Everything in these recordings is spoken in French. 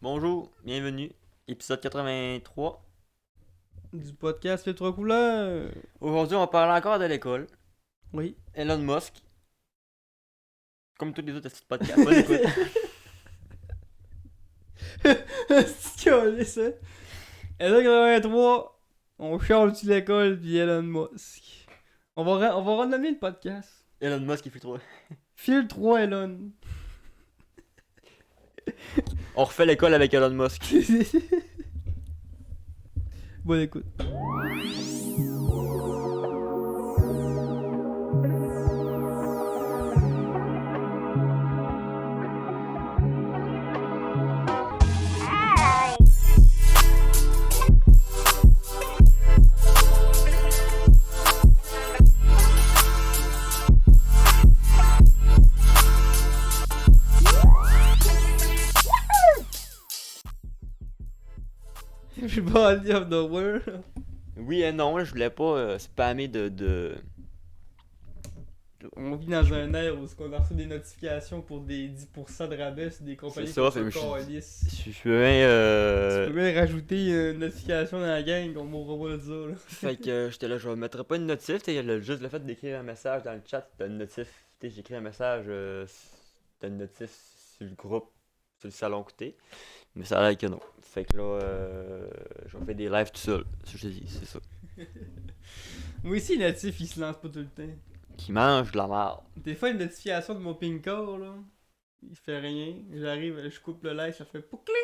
Bonjour, bienvenue. Épisode 83. Du podcast Les Trois Couleurs. Aujourd'hui, on va parler encore de l'école. Oui. Elon Musk. Comme tous les autres petits podcasts. Bonne écoute. C'est que ça. Elon 83, on change sur l'école puis Elon Musk. On va renommer le podcast. Elon Musk, il fait trop. Fil 3 Elon. On refait l'école avec Elon Musk. Bonne écoute. Je suis pas Body of the World. Oui et non, je voulais pas spammer de. On vit dans un air où on a reçu des notifications pour des 10% de rabais sur des compagnies C'est ça, fait que je suis bien. Tu peux bien rajouter une notification dans la gang qu'on m'aura pas de ça là. Fait que j'étais là, je vais mettre pas une notif. Juste le fait d'écrire un message dans le chat, t'as une notif. J'écris un message, t'as une notif sur le groupe, sur le salon côté. Mais ça a l'air que non. Fait que là, je vais faire des lives tout seul. C'est ce que je te dis, c'est ça. Moi aussi, le notif il se lance pas tout le temps. Qui mange de la merde. Des fois, une notification de mon ping-core là, il fait rien. J'arrive, je coupe le live, ça fait poucling,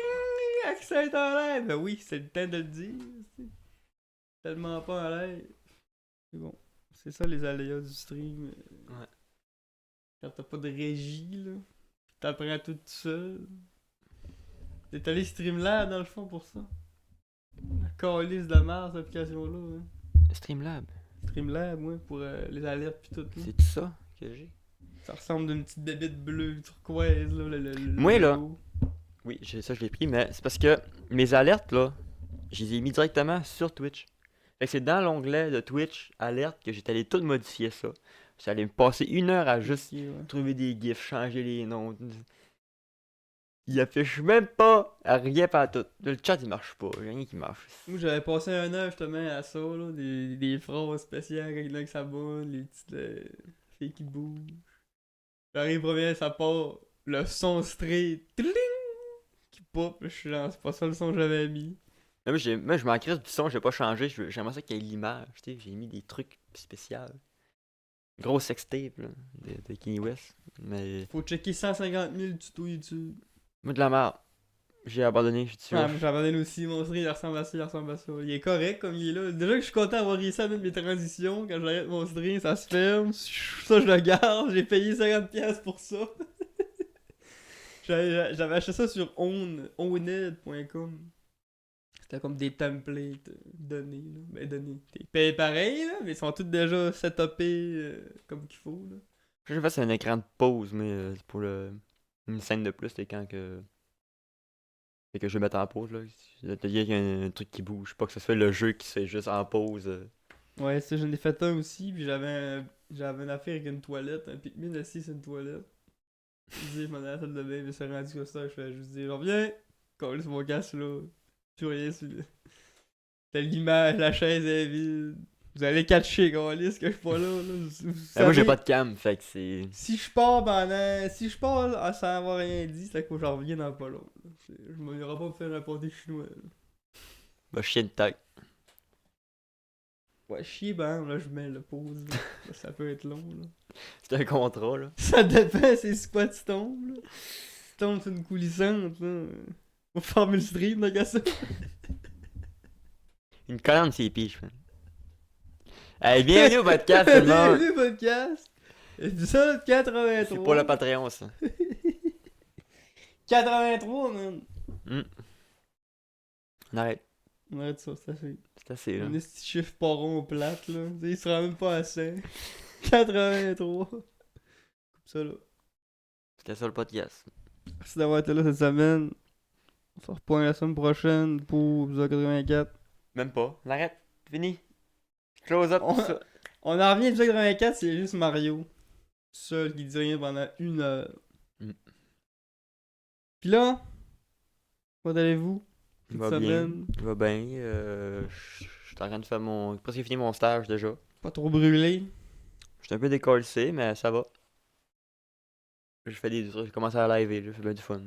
accès en live. Ben oui, c'est le temps de le dire. C'est tellement pas en live. C'est bon. C'est ça les aléas du stream. Ouais. Quand t'as pas de régie là, t'apprends tout seul. T'es allé Streamlab dans le fond pour ça. La calice de merde cette application-là. Hein. Streamlab. Streamlab, ouais, pour les alertes pis tout. Là. C'est tout ça que j'ai. Ça ressemble d'une petite bébête bleue turquoise là. Moi, là. logo. Oui, ça je l'ai pris, mais c'est parce que mes alertes là, je les ai mis directement sur Twitch. Fait que c'est dans l'onglet de Twitch alerte que j'étais allé tout modifier ça. J'allais me passer 1 heure à juste Ok, ouais. trouver des gifs, changer les noms. Il affiche même pas à rien pas tout. Le chat il marche pas, y a rien qui marche. Moi j'avais passé un heure justement à ça, là, des phrases spéciales quand il y en a qui s'abonnent, les petites filles qui bougent. J'arrive premier, ça part, le son straight, tling, qui pop, je suis genre, c'est pas ça le son que j'avais mis. Mais moi je m'en crisse du son, j'ai pas changé, j'aimerais ça qu'il y ait l'image, tu sais, j'ai mis des trucs spéciaux. Gros sextape là, de Kanye West. Mais Faut checker 150 000 tutos YouTube. moi de la merde. J'ai abandonné, je suis Ah, mais j'abandonne aussi, mon stream il ressemble à ça, il ressemble à ça. Il est correct comme il est là. Déjà que je suis content d'avoir réussi à mettre mes transitions. Quand j'arrête mon stream, ça se ferme. Ça, je le garde. J'ai payé 50$ pour ça. J'avais acheté ça sur owned.com. C'était comme des templates donnés. Là. Ben, donnés. T'es payé pareil, là, mais ils sont tous déjà setupés comme qu'il faut. Là. je sais pas si c'est un écran de pause, mais c'est pour une scène de plus, c'est quand que. Fait que je vais mettre en pause là. C'est-à-dire qu'il y a un truc qui bouge, pas que ce soit le jeu qui se fait juste en pause. Ouais, ça, j'en ai fait un aussi. Puis j'avais une affaire avec une toilette. Un Pikmin assis sur une toilette. Je dis, je m'en allais à la salle de bain, mais c'est rendu comme ça. Je fais juste dire, reviens. Quand sur mon casque là. Plus rien sur le. T'as l'image, la chaise est vide. Vous allez catcher, Gaulis, que je suis pas là. Moi j'ai pas de cam, fait que c'est. Si je pars pendant. Si je pars sans avoir rien dit, c'est que j'en reviens dans pas long. Là. Je m'en irai pas me faire un pâté chinois. Là. Bah chien de tête. Ouais, chier, ben là, je mets le pause. Là. Ça peut être long. Là. C'est un contrat là. Ça dépend, c'est sur quoi tu tombes. Là. Tu tombes sur une coulissante. Là. On va farmer le stream, là, gars, ça. Une colonne c'est piche, man. Hey, bienvenue au podcast tout le monde. Bienvenue au podcast. Épisode 83. C'est pour le Patreon ça. 83, man. On arrête. On arrête ça, c'est assez. C'est assez là. Un petit chiffre pas rond plate, là. Tu sais, il se rend même pas à 100. 83. Coupe ça, là. C'était ça le podcast. Merci d'avoir été là cette semaine. On se reprend la semaine prochaine pour épisode 84. Même pas. On arrête. Fini. Close up On- tout ça. On en revient à épisode 84, c'est juste Mario. Seul qui dit rien pendant 1 heure. Mm. Pis là, Comment allez-vous Il cette va bien. semaine? Il va bien. Je suis en train de faire mon. Presque fini mon stage déjà. Pas trop brûlé? Je suis un peu décollé, mais ça va. Je fais des trucs. Je commence à live, là. Je fais bien du fun.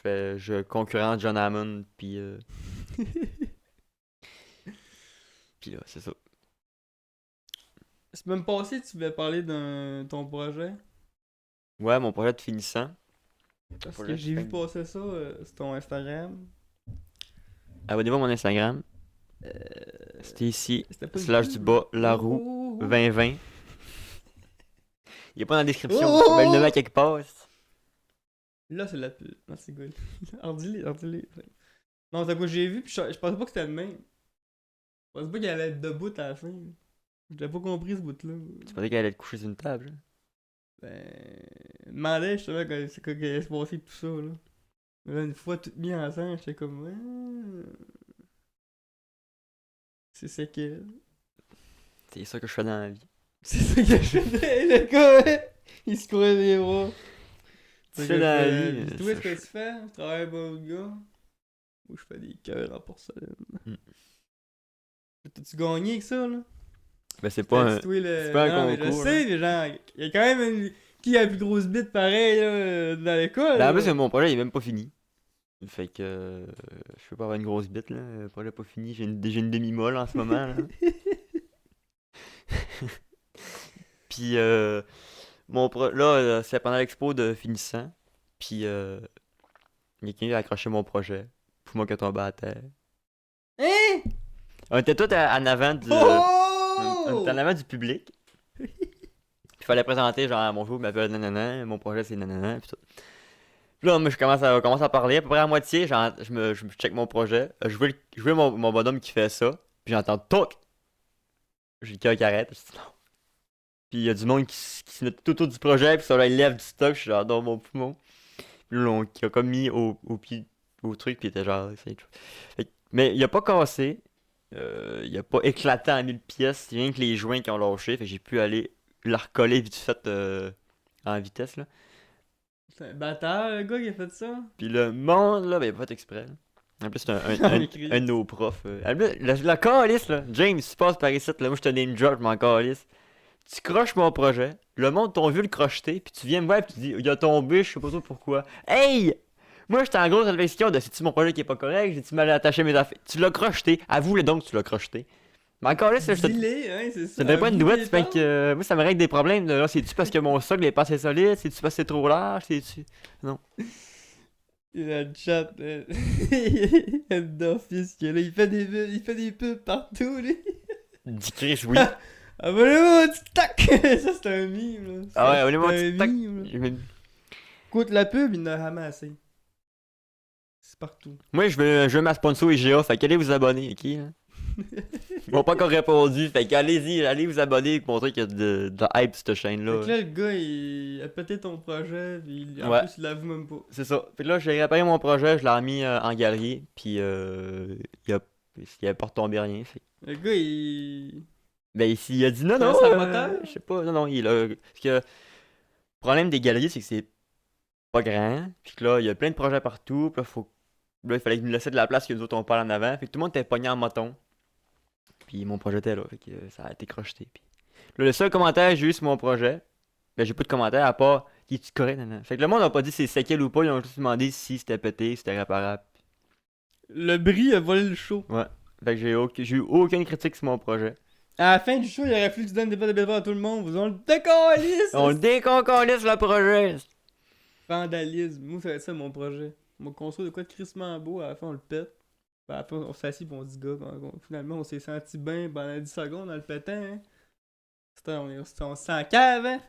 Je concurrence John Hammond, puis là, c'est ça. Semaine passée, tu voulais parler d'un ton projet. Ouais, mon projet de finissant. Parce que Projet de j'ai vu fin. passer ça sur ton Instagram. Abonnez-vous à mon Instagram. Euh, C'était ici. C'était pas une Slash du pub, là. bas, la roue, Oh, oh, 2020. Il est pas dans la oh. description. Oh, Faut bien le oh, nommer à oh. quelque part. Là, c'est la pub. Non, c'est good. Ordile. Non, c'est quoi j'ai vu, puis je pensais pas que c'était le même. Je pensais pas qu'il allait être debout à la fin. J'avais pas compris ce bout-là. Tu pensais qu'elle allait te coucher sur une table, là? Ben. Je me demandais justement c'est quoi qui allait se passer tout ça, là. Mais là, une fois tout mis ensemble, j'étais comme. C'est ça que. C'est ça que je fais dans la vie. C'est ça que je faisais, le gars, ouais. Il se courait des bras. Tu C'est sais, que dans la je fais. vie. Puis toi, ce que tu fais? Tu travailles pour le gars? Ou je fais des cœurs en porcelaine. Hmm. T'as-tu gagné avec ça, là? Ben, c'est pas un. T'as-tu toi le. C'est pas un Non, mais je concours, sais, mais genre, il y a quand même une. Qui a la plus grosse bite pareil, là, dans l'école? Ben, en Là? plus, mon projet il est même pas fini. Fait que. Je peux pas avoir une grosse bite, là. Le projet est pas fini. J'ai une demi-molle en ce moment, là. Puis, là, c'est pendant l'expo de finissant. Puis, il y a quelqu'un qui a accroché mon projet. Pour moi qui est tombé à terre. Hein? On était tous en avant on était en Oh! avant du public. Puis, il fallait présenter, genre, mon jour m'appelle nanana, mon projet c'est nanana, puis tout. Puis là, moi, commence à parler, à peu près à moitié, genre, je check mon projet. Je vois mon bonhomme qui fait ça, puis j'entends toc! J'ai le cœur qui arrête, je dis non. Puis il y a du monde qui se met tout autour du projet, puis ça là, il lève du stock, je suis genre dans mon poumon. Puis là, qui a comme mis au pied, au truc, puis il était genre, mais il a pas cassé, il a pas éclaté en mille pièces, c'est rien que les joints qui ont lâché, fait que j'ai pu aller la recoller vite fait en vitesse, là. C'est un bâtard, le gars qui a fait ça? Puis le monde, là, ben, il a pas fait exprès, là. En plus, c'est Non, mais Chris. un de nos profs. En plus, la calice, là. James, tu passes par ici, là. Moi, je te name drop, je m'en calisse. Tu croches mon projet. Le monde t'ont vu le crocheter. Puis tu viens me voir, puis tu dis, il a tombé, je sais pas trop pourquoi. Hey! Moi, j'étais en grosse réflexion de c'est-tu mon projet qui est pas correct? J'ai-tu mal attaché mes affaires? Tu l'as crocheté. Avoue-le donc que tu l'as crocheté. Mais encore là, je te Dis-les, hein, c'est je te ça. donne pas une Avoue douette, tes fait torts. que moi, ça me règle des problèmes. Là, c'est-tu parce que mon socle est pas assez solide? C'est-tu parce que c'est trop large? C'est-tu. Non. Il a le chat. Il y a le d'office qui est là. Il fait des pubs partout, lui. Dis Chris, oui. Abonnez-vous au TikTok! Ça, c'est un meme, là. Ah ouais, C'est abonnez-moi au un TikTok. meme, là. Je me- Écoute, la pub, il en a ramassé. C'est partout. Moi, je veux ma sponsor IGA, fait qu'allez vous abonner, ok? Là? Ils m'ont pas encore répondu, fait qu'allez-y, allez vous abonner pour montrer qu'il y a de hype sur cette Fait chaîne-là. que là, le gars, il a pété ton projet, puis en Ouais. plus, il l'avoue même pas. C'est ça. Fait que là, j'ai réparé mon projet, je l'ai remis en galerie, puis il a pas retombé rien. Le gars, il. Ben, ici, il a dit non, C'est un non, saboteur? je sais pas, non, non, parce que le problème des galeries, c'est que c'est pas grand, puis que là, il y a plein de projets partout, puis là, il fallait nous laisser de la place que nous autres on parle en avant, fait que tout le monde était pogné en moton, puis mon projet était là, fait que ça a été crocheté. Puis là, le seul commentaire que j'ai eu sur mon projet, ben, j'ai pas de commentaire à part, il est correct, nan, nan. Fait que le monde n'a pas dit si c'est séquel ou pas, ils ont juste demandé si c'était pété, si c'était réparable. Le bris a volé le show. Ouais. Fait que j'ai eu aucune critique sur mon projet. À la fin du show, il aurait fallu que tu donnes des pas de belles à tout le monde. Vous en le décalisse! On déconcolisse le projet! Vandalisme. Moi, ça va être ça mon projet. On va construire de quoi de crissement beau, à la fin on le pète. Puis à la fin on s'assit pis on se dit gars, finalement on s'est senti bien pendant 10 secondes en le pétant, hein. On se sent en cave, hein.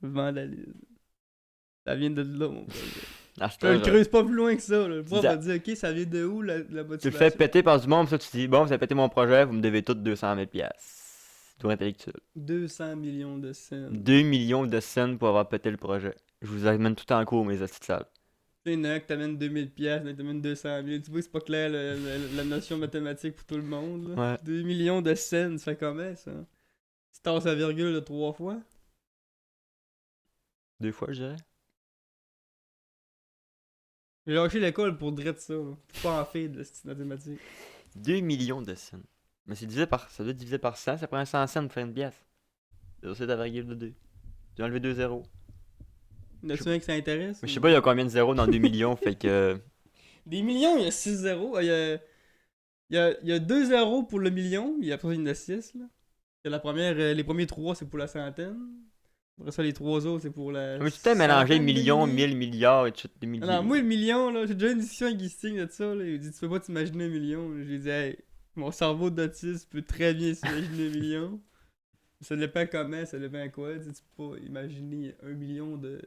Vandalisme. Ça vient de là, mon projet. Ah, Je le creuse pas plus loin que ça, là. Le prof Dis- va dire, ok, ça vient de où la Tu le motivation? fais péter par du monde, pis ça tu dis, bon, vous avez pété mon projet, vous me devez toutes 200 000 piastres. Tour intellectuel. 200 millions de scènes. 2 millions de scènes pour avoir pété le projet. Je vous amène tout en cours, mes astuces sales. Tu sais, il y en a un qui t'amène 2000 piastres, il y en a qui t'amène 200 000. Tu vois, c'est pas clair la notion mathématique pour tout le monde, là. Ouais. 2 millions de scènes, ça fait comment, ça? Tu tasses la virgule de 3 fois? 2 fois, je dirais. J'ai lâché l'école pour drette ça, là. Pour pas en faire de la petite mathématique. 2 millions de cents. Mais c'est divisé par. Ça doit être divisé par 100, ça prend 100 cents pour faire une pièce. C'est ta virgule de 2. J'ai enlevé 2 zéros. Y'a-tu un qui s'intéresse? Mais je sais pas, il y a combien de zéros dans 2 millions, fait que. Des millions, il y a 6 zéros. Il y a 2 zéros pour le million, et après ça, il y en a 6, là. La première, les premiers 3, c'est pour la centaine. Après ça, les 3 autres, c'est pour la. Mais tu t'es mélangé centaine de millions, milliers. 1000 milliards et tout des milliers. Alors, moi, le million, là, j'ai déjà eu une discussion avec Gusting de ça, là. Il dit, tu peux pas t'imaginer un million. J'ai dit, hey, mon cerveau d'autiste peut très bien s'imaginer un million. Ça dépend comment, ça dépend quoi. Tu peux pas imaginer un million de.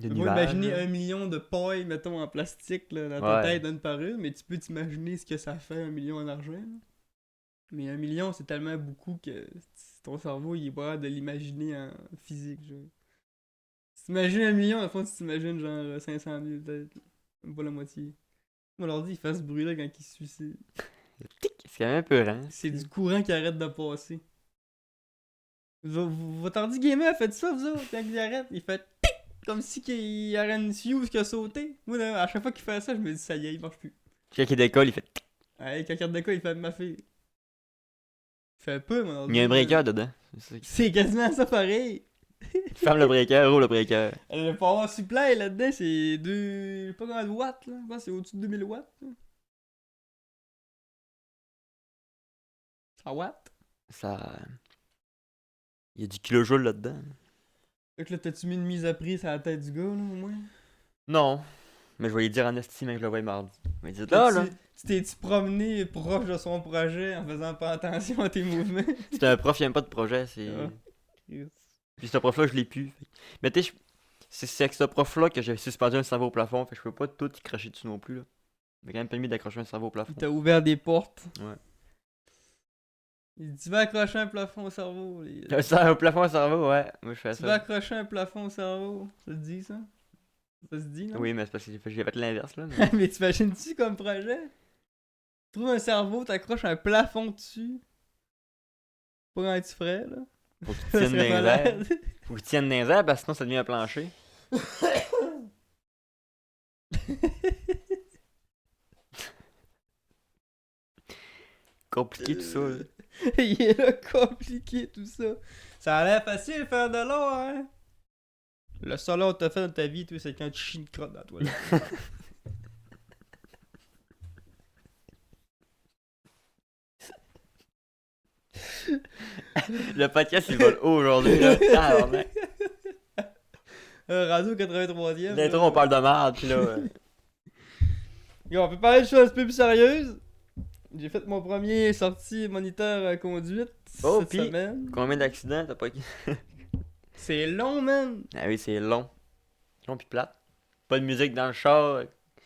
Tu peux pas imaginer 1 million de pailles, mettons, en plastique, là, dans ta Ouais. tête une par une, mais tu peux t'imaginer ce que ça fait 1 million en argent, là. Mais 1 million, c'est tellement beaucoup que ton cerveau, il est pas capable de l'imaginer en physique, genre. Si t'imagines 1 million, à fond, tu t'imagines genre 500 000 peut-être. Même pas la moitié. Moi, l'ordi, il fait ce bruit-là quand il se suicide. Tic, c'est quand même un peu rare. C'est du courant qui arrête de passer. Votre ordi gamer a fait ça, vous autres, quand il arrête, il fait tic, comme si il y aurait une fuse qui a sauté. Moi, là, à chaque fois qu'il fait ça, je me dis, ça y est, il marche plus. Quand il décolle, il fait tic. Ouais, quand il regarde de quoi, il fait ma fille. Il fait peu, mon ordi. Il y a un breaker dedans. C'est quasiment ça pareil. Ferme le breaker, ouvre le breaker. Le power supply là-dedans, c'est je sais pas combien de watts, là. Je pense que c'est au-dessus de 2000 watts. Là. 100 watts. Ça. Il y a du kilojoule là-dedans. Fait que là, t'as-tu mis une mise à prix sur la tête du gars, là, au moins? Non. Mais je vais lui dire en estime que je le vois mardi. Je vais lui dire là, là. Tu t'es-tu promené proche de son projet en faisant pas attention à tes mouvements? C'est un prof, il aime pas de projet. C'est. Ah. Puis ce prof-là, je l'ai plus. Mais tu sais, c'est avec ce prof-là que j'ai suspendu un cerveau au plafond. Fait que je peux pas tout y cracher dessus non plus. Là. Il m'a quand même permis d'accrocher un cerveau au plafond. Il t'a ouvert des portes. Ouais. Il dit, tu vas accrocher un plafond au cerveau. Un plafond au cerveau, ouais. Moi, je fais Tu vas ça. accrocher un plafond au cerveau. Ça se dit, ça? Ça se dit, non? Oui, mais c'est parce que j'ai fait l'inverse, là. Mais t'imagines-tu comme projet? Tu trouves un cerveau, t'accroches un plafond dessus. Pas quand tu ferais, là. Faut qu'il Ça tienne dans serait les airs. malade. Faut qu'il tienne dans les airs, parce que sinon ça devient un plancher. Compliqué tout ça, là. Il est là compliqué tout ça. Ça a l'air facile de faire de l'or, hein? Le seul or que t'as fait dans ta vie, toi, c'est quand tu chies une crotte dans la toilette. Le podcast il vole haut aujourd'hui, là. Ah, ouais. Radio 83e. D'intro, là. on parle de merde, pis là. Yo, on peut parler de choses un peu plus sérieuses. J'ai fait mon premier sortie moniteur à conduite Oh, cette pis- semaine. Combien d'accidents t'as pas. C'est long, man. Ah oui, c'est long. Long pis plate. Pas de musique dans le char.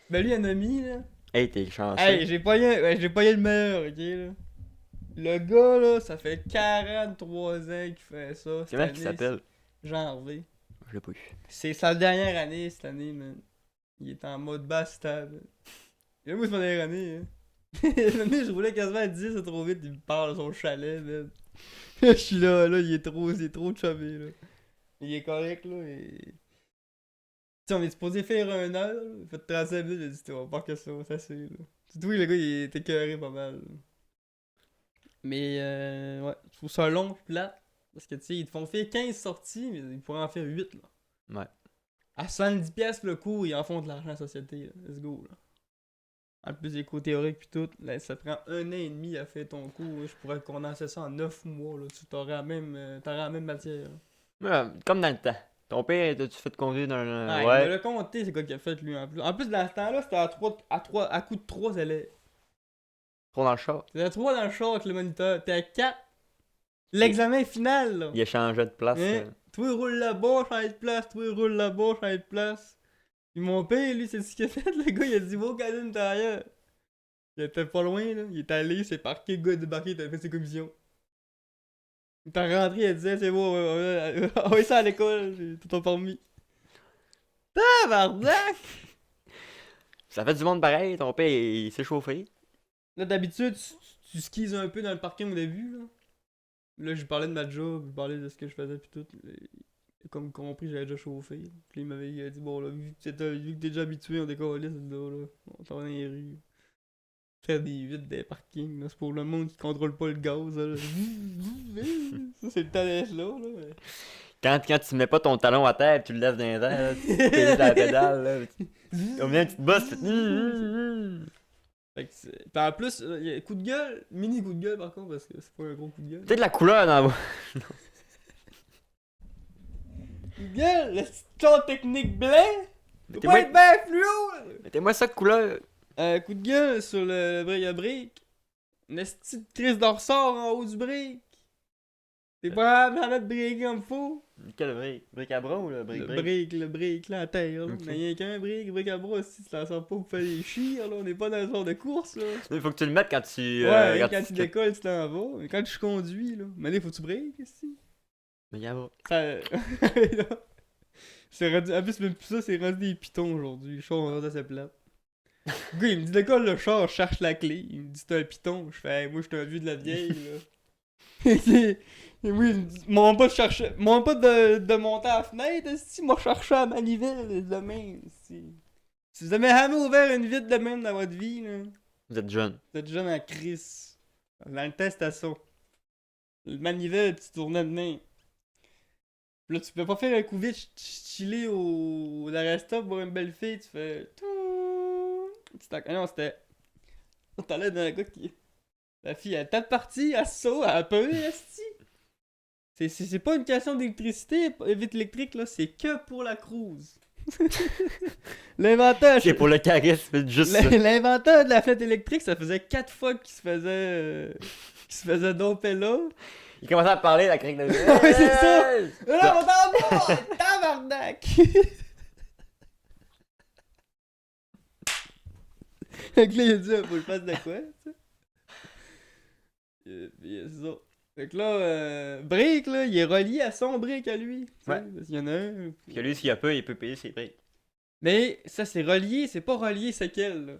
Ben lui, un ami, là. Hey, t'es chanceux. Hey, j'ai pogné le meilleur, ok, là. Le gars, là, ça fait 43 ans qu'il fait ça. cette Comment il année, s'appelle? Jean Harvey. Je l'ai pas eu. C'est sa dernière année cette année, man. Il est en mode basse stable. Et moi, c'est ma dernière année, hein. Cette année, je roulais quasiment à 10, c'est trop vite, il me parle de son chalet, man. Je suis là, il est trop chumé, là. Il est correct, là, et... Tu sais, on est supposé faire 1 heure, là. Il fait 35 minutes, il a dit, on va pas que ça, ça c'est, là. C'est tout, le gars, il était écœuré pas mal, là. Mais, ouais, je trouve ça long, plat. Parce que, tu sais, ils te font faire 15 sorties, mais ils pourraient en faire 8, là. Ouais. À 70$ le cours, ils en font de l'argent à la société, là. Let's go, là. En plus des cours théoriques pis tout, là, ça prend 1 an et demi à faire ton cours. Je pourrais condenser ça en 9 mois, là. Tu t'aurais la même matière. Ouais, comme dans le temps. Ton père, t'as-tu fait conduire dans un. Ah, il Ouais. me l'a compté, c'est quoi qu'il a fait, lui, en plus. En plus, dans ce temps-là, c'était à coup de 3 élèves. Trop dans le char. T'étais 3 dans le char avec le moniteur. T'es à 4. L'examen final, là. Il a changé de place. Hein? Toi, roule là-bas, change de place. Toi, roule là-bas, change de place. Puis mon père, lui, c'est ce qu'il a fait. Le gars, il a dit, va au canon derrière. Il était pas loin, là. Il est allé, c'est parqué, le gars est débarqué, il a fait ses commissions. Il est rentré, il disait, c'est bon, envoie ça à l'école, j'ai tout ton permis. Tabarnak! Ça fait du monde pareil, ton père il s'est chauffé. Là, d'habitude, tu skis un peu dans le parking au début, là. Là, je parlais de ma job, je parlais de ce que je faisais pis tout. comme compris, j'avais déjà chauffé. Puis il m'avait dit, bon, là, vu que t'es déjà habitué, on décolle là, on s'en va dans les rues. Faire des vides des parkings, là. C'est pour le monde qui contrôle pas le gaz, là. Ça, c'est le temps d'être là, mais... Quand tu mets pas ton talon à terre, tu le laisses dans les airs, là, tu pèses la pédale, là. Au moins, tu te bosses, tu fais. Fait que puis en plus, il y a coup de gueule, mini coup de gueule par contre, parce que c'est pas un gros coup de gueule. Peut-être de la couleur dans la voix. Coup de gueule, le petit ton technique blanc, faut pas Mettez-moi être bien fluo, là. mettez-moi ça de couleur. Coup de gueule sur le brick à brick, une petite crise de ressort en haut du brick. T'es pas capable de mettre brick comme faut. Quel brick? Brick à bras ou le brick? Le brick, là, à terre, là. Ok. Mais y a qu'un brick à bras, si tu t'en sors pas pour faire des chires, là. On est pas dans un genre de course, là. Il faut que tu le mettes quand tu. Ouais, quand tu décolles, tu t'en vas. Mais quand tu conduis, là. Mais là, faut que tu breaks, ici. Mais y'a va. Ça... c'est rendu... En plus, même plus ça, c'est rendu des pitons aujourd'hui. Le char, on rendu assez plate. Le gars, il me dit, décolle le char, je cherche la clé. Il me dit, c'est un piton. Je fais, hey, moi, je suis un vieux de la vieille, là. Et moi, il me dit, m'en pas de monter à la fenêtre, si moi, je cherchais à la manivelle de même, si. Si vous avez jamais ouvert une vitre de même dans votre vie, là, Vous êtes jeune. vous êtes jeune à Chris. Dans le test à ça. Le manivelle, tu tournais de main. Là, tu peux pas faire un coup vite chiller au l'arrêt-stop pour une belle fille, tu fais. Non, c'était. T'allais d'un gars qui. La fille, elle était partie, elle saut, elle a peur, esti. C'est pas une question d'électricité, vite électrique, là, c'est que pour la cruise. L'inventeur. C'est pour le charisme, juste ça. L'inventeur de la fenêtre électrique, ça faisait 4 fois qu'il se faisait domper là. Il commençait à parler, la crique de. Ouais, c'est ça. Là, on t'en va! Tabarnak! Fait que là, il a dit, faut que je fasse de quoi, tu sais. Puis c'est ça. Fait que là, Brick, là, il est relié à son Brick à lui. Tu sais, Ouais. parce qu'il y en a un. Puis que lui, s'il a peu, il peut payer ses prix. Mais ça, c'est relié, c'est pas relié, c'est quel, là.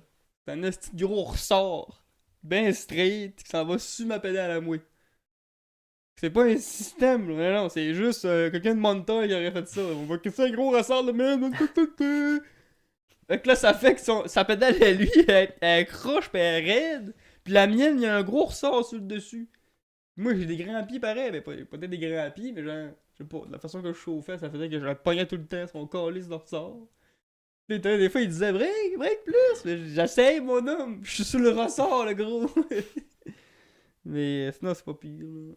C'est un petit gros ressort. Ben straight, qui s'en va sur ma pédale à moi. C'est pas un système, là. Non, c'est juste quelqu'un de monteur qui aurait fait ça. On va que c'est un gros ressort de même. Fait que là, ça fait que sa pédale à lui, elle croche pis elle est raide. Pis la mienne, il y a un gros ressort sur le dessus. Moi, j'ai des grands pieds pareil, mais peut-être des grands pieds, mais genre, je sais pas, de la façon que je chauffais, ça faisait que je la pognais tout le temps, son calice de ressort. Pis des fois, il disait break plus, mais j'essaye, mon homme, je suis sur le ressort, le gros. Mais sinon, c'est pas pire, là.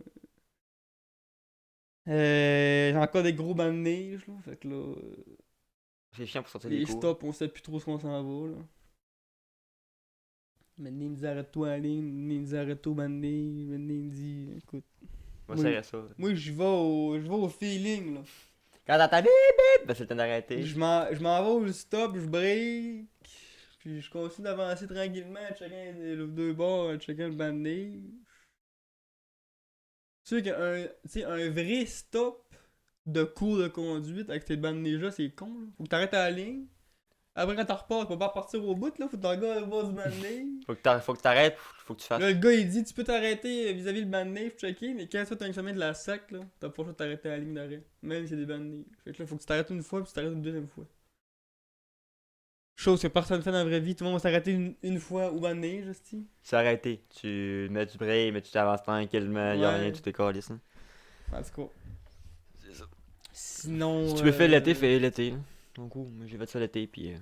J'ai encore des gros bancs de neige, là. Fait que là, C'est chiant pour sortir des les cours. stops, on sait plus trop ce qu'on s'en va, là. Maintenant, il me dit arrête-toi à la ligne, maintenant, il me dit arrête-toi au banc de neige, maintenant, il me dit écoute. On va serrer ça. Moi, je vais au feeling, là. Quand t'entends bip bip, ben c'est le temps d'arrêter. Je m'en vais au stop, je break, puis je continue d'avancer tranquillement, chacun les deux bords, chacun le banc de neige. Tu sais un vrai stop de cours de conduite avec tes bandes de neige là, c'est con, là. Faut que t'arrêtes à la ligne. Après, quand t'en repars, tu peux pas repartir au bout, là. Faut que t'en gars au bas du banc de neige. Faut que t'arrêtes, faut que tu fasses. Là, le gars, il dit, tu peux t'arrêter vis-à-vis le banc de neige pour checker, mais quand ça, t'as un examen de la sac, là, t'as pas le choix de t'arrêter à la ligne d'arrêt. Même si c'est des bancs de neige. Fait que là, faut que tu t'arrêtes une fois, puis tu t'arrêtes une deuxième fois. Chose que personne fait dans la vraie vie, tout le monde va s'arrêter une fois au banc de neige, hostie. C'est arrêté. Tu mets du break, mais tu t'avances tranquillement, y'a Ouais. rien, tu t'écales, hein. En tout cas. C'est ça. Sinon. Si tu veux faire l'été, fais l'été. Donc, moi j'ai fait ça l'été, puis.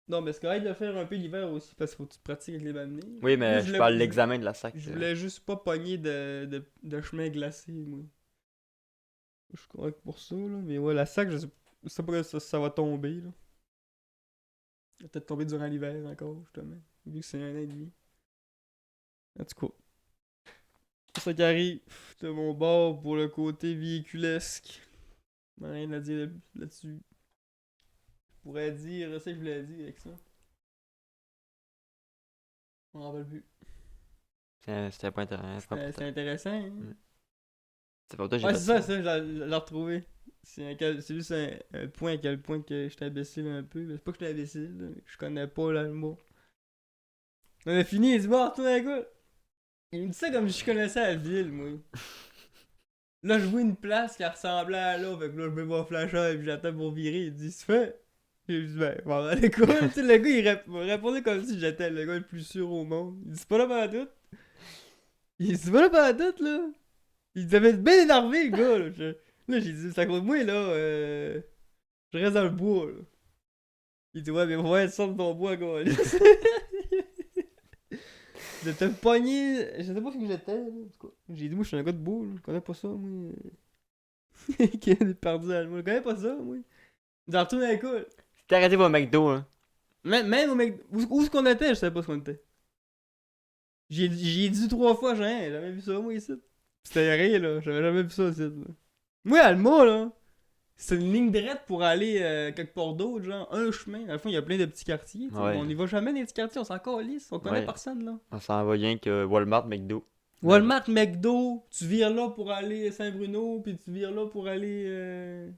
Non, mais c'est correct de le faire un peu l'hiver aussi, parce qu'il faut que tu te pratiques avec les bancs de neige. Oui, Moi, mais je voulais- parle de l'examen de la sac. Je voulais juste pas pogner de chemin glacé, moi. Je suis correct pour ça, là. Mais ouais, la sac, je sais pas quand ça va tomber, là. Ça va peut-être tomber durant l'hiver encore, justement. Vu que c'est 1 an et demi. En tout cas. C'est ça qui arrive de mon bord pour le côté véhiculesque. Rien à dire là-dessus. Je pourrais dire ça que je voulais dire avec ça. On m'en rappelle plus. C'était pas intéressant. C'est intéressant, hein? C'est pas toi, j'ai Ouais, fait c'est ça, je l'ai retrouvé. C'est juste un point à quel point que j'étais imbécile un peu. C'est pas que j'étais imbécile, là, je connais pas là, le mot. On a fini, il dit bon, retourne à la gars. Il me dit ça comme si je connaissais la ville, moi. Là, je vois une place qui ressemblait à là. Fait que là, je mets mon flasheur et puis j'attends pour virer. Il dit, c'est fait. Et je dis, ben, on va à l'école. Tu sais, le gars, il répondait comme si j'étais le gars le plus sûr au monde. Il dit, c'est pas là pendant tout. Il dit, c'est pas là pendant tout, là. Il devait être bien énervé, le gars, là. Là, j'ai dit, c'est à cause de moi, là. Je reste dans le bois, là. Il dit, ouais, mais ouais, sors de ton bois, gars. J'étais pogné. Je sais pas ce que j'étais, là. En tout cas, j'ai dit, moi, je suis un gars de bois, là. Je connais pas ça, moi. Qui est perdu dans le bois. Je connais pas ça, moi. Dans retourne à l'école. T'es arrêté pour McDo, hein. Même au mec. Où est-ce qu'on était, je savais pas ce qu'on était. J'ai dit 3 fois, j'ai jamais vu ça, moi, ici. C'était rien, là. J'avais jamais vu ça, ici. Là. Moi, Alma, là, c'est une ligne droite pour aller quelque part d'autre, genre, un chemin. Dans le fond, il y a plein de petits quartiers. Tu sais. Ouais. On y va jamais dans les petits quartiers, on s'en calisse. On connaît Ouais. personne, là. On s'en va rien que Walmart, McDo. Walmart, McDo, tu vires là pour aller à Saint-Bruno, puis tu vires là pour aller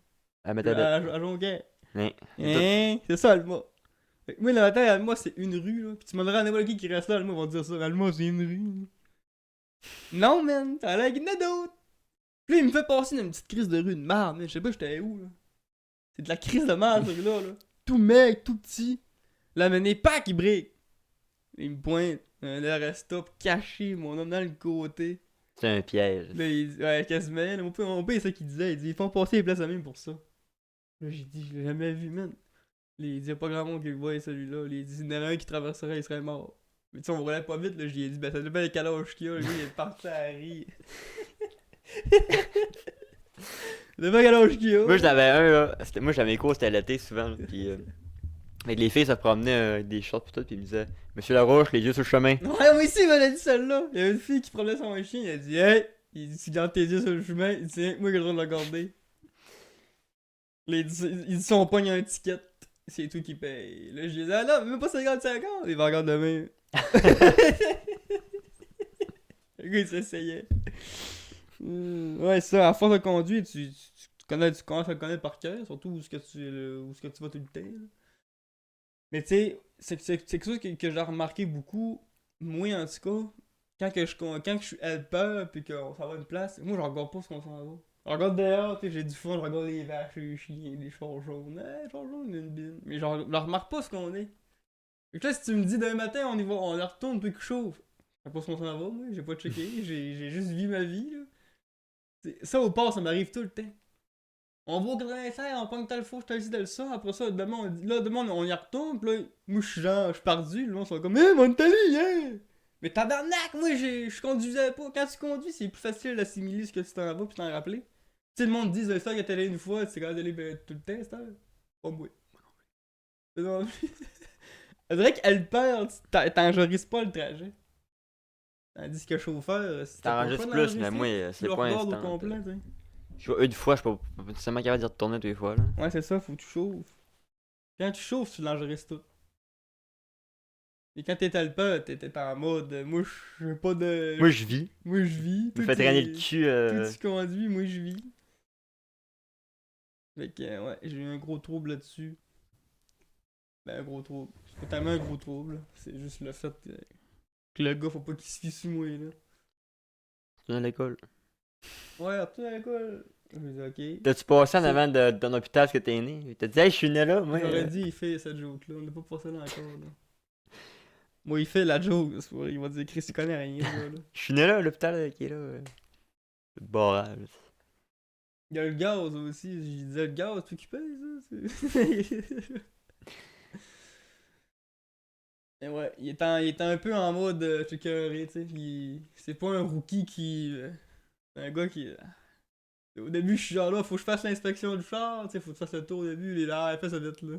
À Metabet. à Jonquière. Hein. Hein? C'est ça, Alma. Fait que moi, le matin, Alma, c'est une rue, là. Puis tu demanderas à n'importe qui reste là, Alma va te dire ça. Alma, c'est une rue. Non, man, t'as l'air qu'il y en a d'autres. Puis là, il me fait passer dans une petite crise de rue de merde, man. Je sais pas, j'étais où, là. C'est de la crise de merde, ce rue-là, là. Tout mec, tout petit. Là, mené, pack, il brique. Il me pointe. Un arrêt stop caché, mon homme dans le côté. C'est un piège. Là, il dit, ouais, quasiment. Là, mon père, c'est ça qu'il disait. Il dit, ils font passer les places à même pour ça. Là, j'ai dit, je l'ai jamais vu, man. Là, il dit, y'a pas grand monde qui le voit, celui-là. Là, il dit, il y en a un qui traverserait, il serait mort. Mais tu sais, on roulait pas vite, là. J'ai dit, ben, ça dépend de quel âge qu'il a. Lui, il est parti à rire. Ça dépend de quel âge qu'il a. Moi, j'en avais un, là. Moi, j'avais mes cours, c'était l'été souvent. Là, puis, avec les filles, ça promenait avec des shorts pis tout, pis ils me disaient, Monsieur Laroche, les yeux sur le chemin. Ouais, moi aussi, il m'a dit celle-là. Il y avait une fille qui promenait son chien. Il a dit, hey, il dit, tu gardes tes yeux sur le chemin. Il dit, c'est moi qui ai le droit de le garder. Là, il dit, si on pogne un ticket, c'est toi qui paye. Là, j'ai dit, ah non, même pas 55 ans. Il va regarder demain. Le gars, il s'essayait. Ouais, ça, à force de conduire, tu commences à le connaître par cœur, surtout où est-ce que tu vas tout le temps. Là. Mais tu sais, c'est quelque chose que j'ai remarqué beaucoup, moi en tout cas, quand je suis helper puis qu'on s'en va à une place, moi je regarde pas ce qu'on s'en va. Je regarde dehors, tu sais, j'ai du fun, je regarde les vaches, les chiens, les chars jaunes, les chars jaunes, une bine. Mais je remarque pas ce qu'on est. Fait que là, si tu me dis demain matin, on y va, on y retourne puis que chauffe. Je sais pas ce qu'on s'en va, moi, j'ai pas checké, j'ai juste vu ma vie, là. Ça au port, ça m'arrive tout le temps. On va au grain on pogne tel faux, je te dis tel ça, après ça, demain, on y retourne, pis là, moi, je suis perdu, le monde sont comme, mon Italie, hein! Mais tabarnak, moi, je conduisais pas. Quand tu conduis, c'est plus facile d'assimiler ce que tu t'en vas pis t'en rappeler. Tu sais, le monde dit, ça, il est allé une fois, c'est quand d'aller tout le temps, c'est pas moi. Non. On dirait qu'elle perd, t'enjolises pas le trajet. Tandis que chauffeur, si T'enregistres pas plus, mais d'enregistrer, moi, c'est tu le pas regardes au instant. complet, tu sais. Je vois une fois, je suis pas nécessairement capable d'y retourner toutes les fois, là. Ouais, c'est ça, faut que tu chauffes. Quand tu chauffes, tu l'enregistres tout. Et quand t'es helper, t'es en mode, moi je veux pas de. Moi, je vis. Moi je vis. Je me fais traîner le cul. Tout tu conduis, moi je vis. Fait que, ouais, j'ai eu un gros trouble là-dessus. Ben, un gros trouble. C'est pas tellement un gros trouble, là. C'est juste le fait que le gars, faut pas qu'il se fie sur moi, là. Tu viens à l'école. Ouais, retourne à l'école. Je dis, ok. T'as-tu passé en avant d'un hôpital parce que t'es né? T'as dit, hey, je suis né là, moi. J'aurais dit, il fait cette joke-là. On n'a pas passé là encore, là. Moi, il fait la joke, c'est pour- il va dire, Chris, il connaît rien, ce gars-là. Je suis né là, l'hôpital qui est là. Le barrage. Il y a le gaz aussi. Je disais, le gaz, tu qui paye, ça? Et ouais, il est un peu en mode checker, tu sais. C'est pas un rookie qui. C'est un gars qui. Au début, je suis genre là, faut que je fasse l'inspection du char, tu sais, faut que tu fasses le tour au début, il est là, il fait ça vite, là.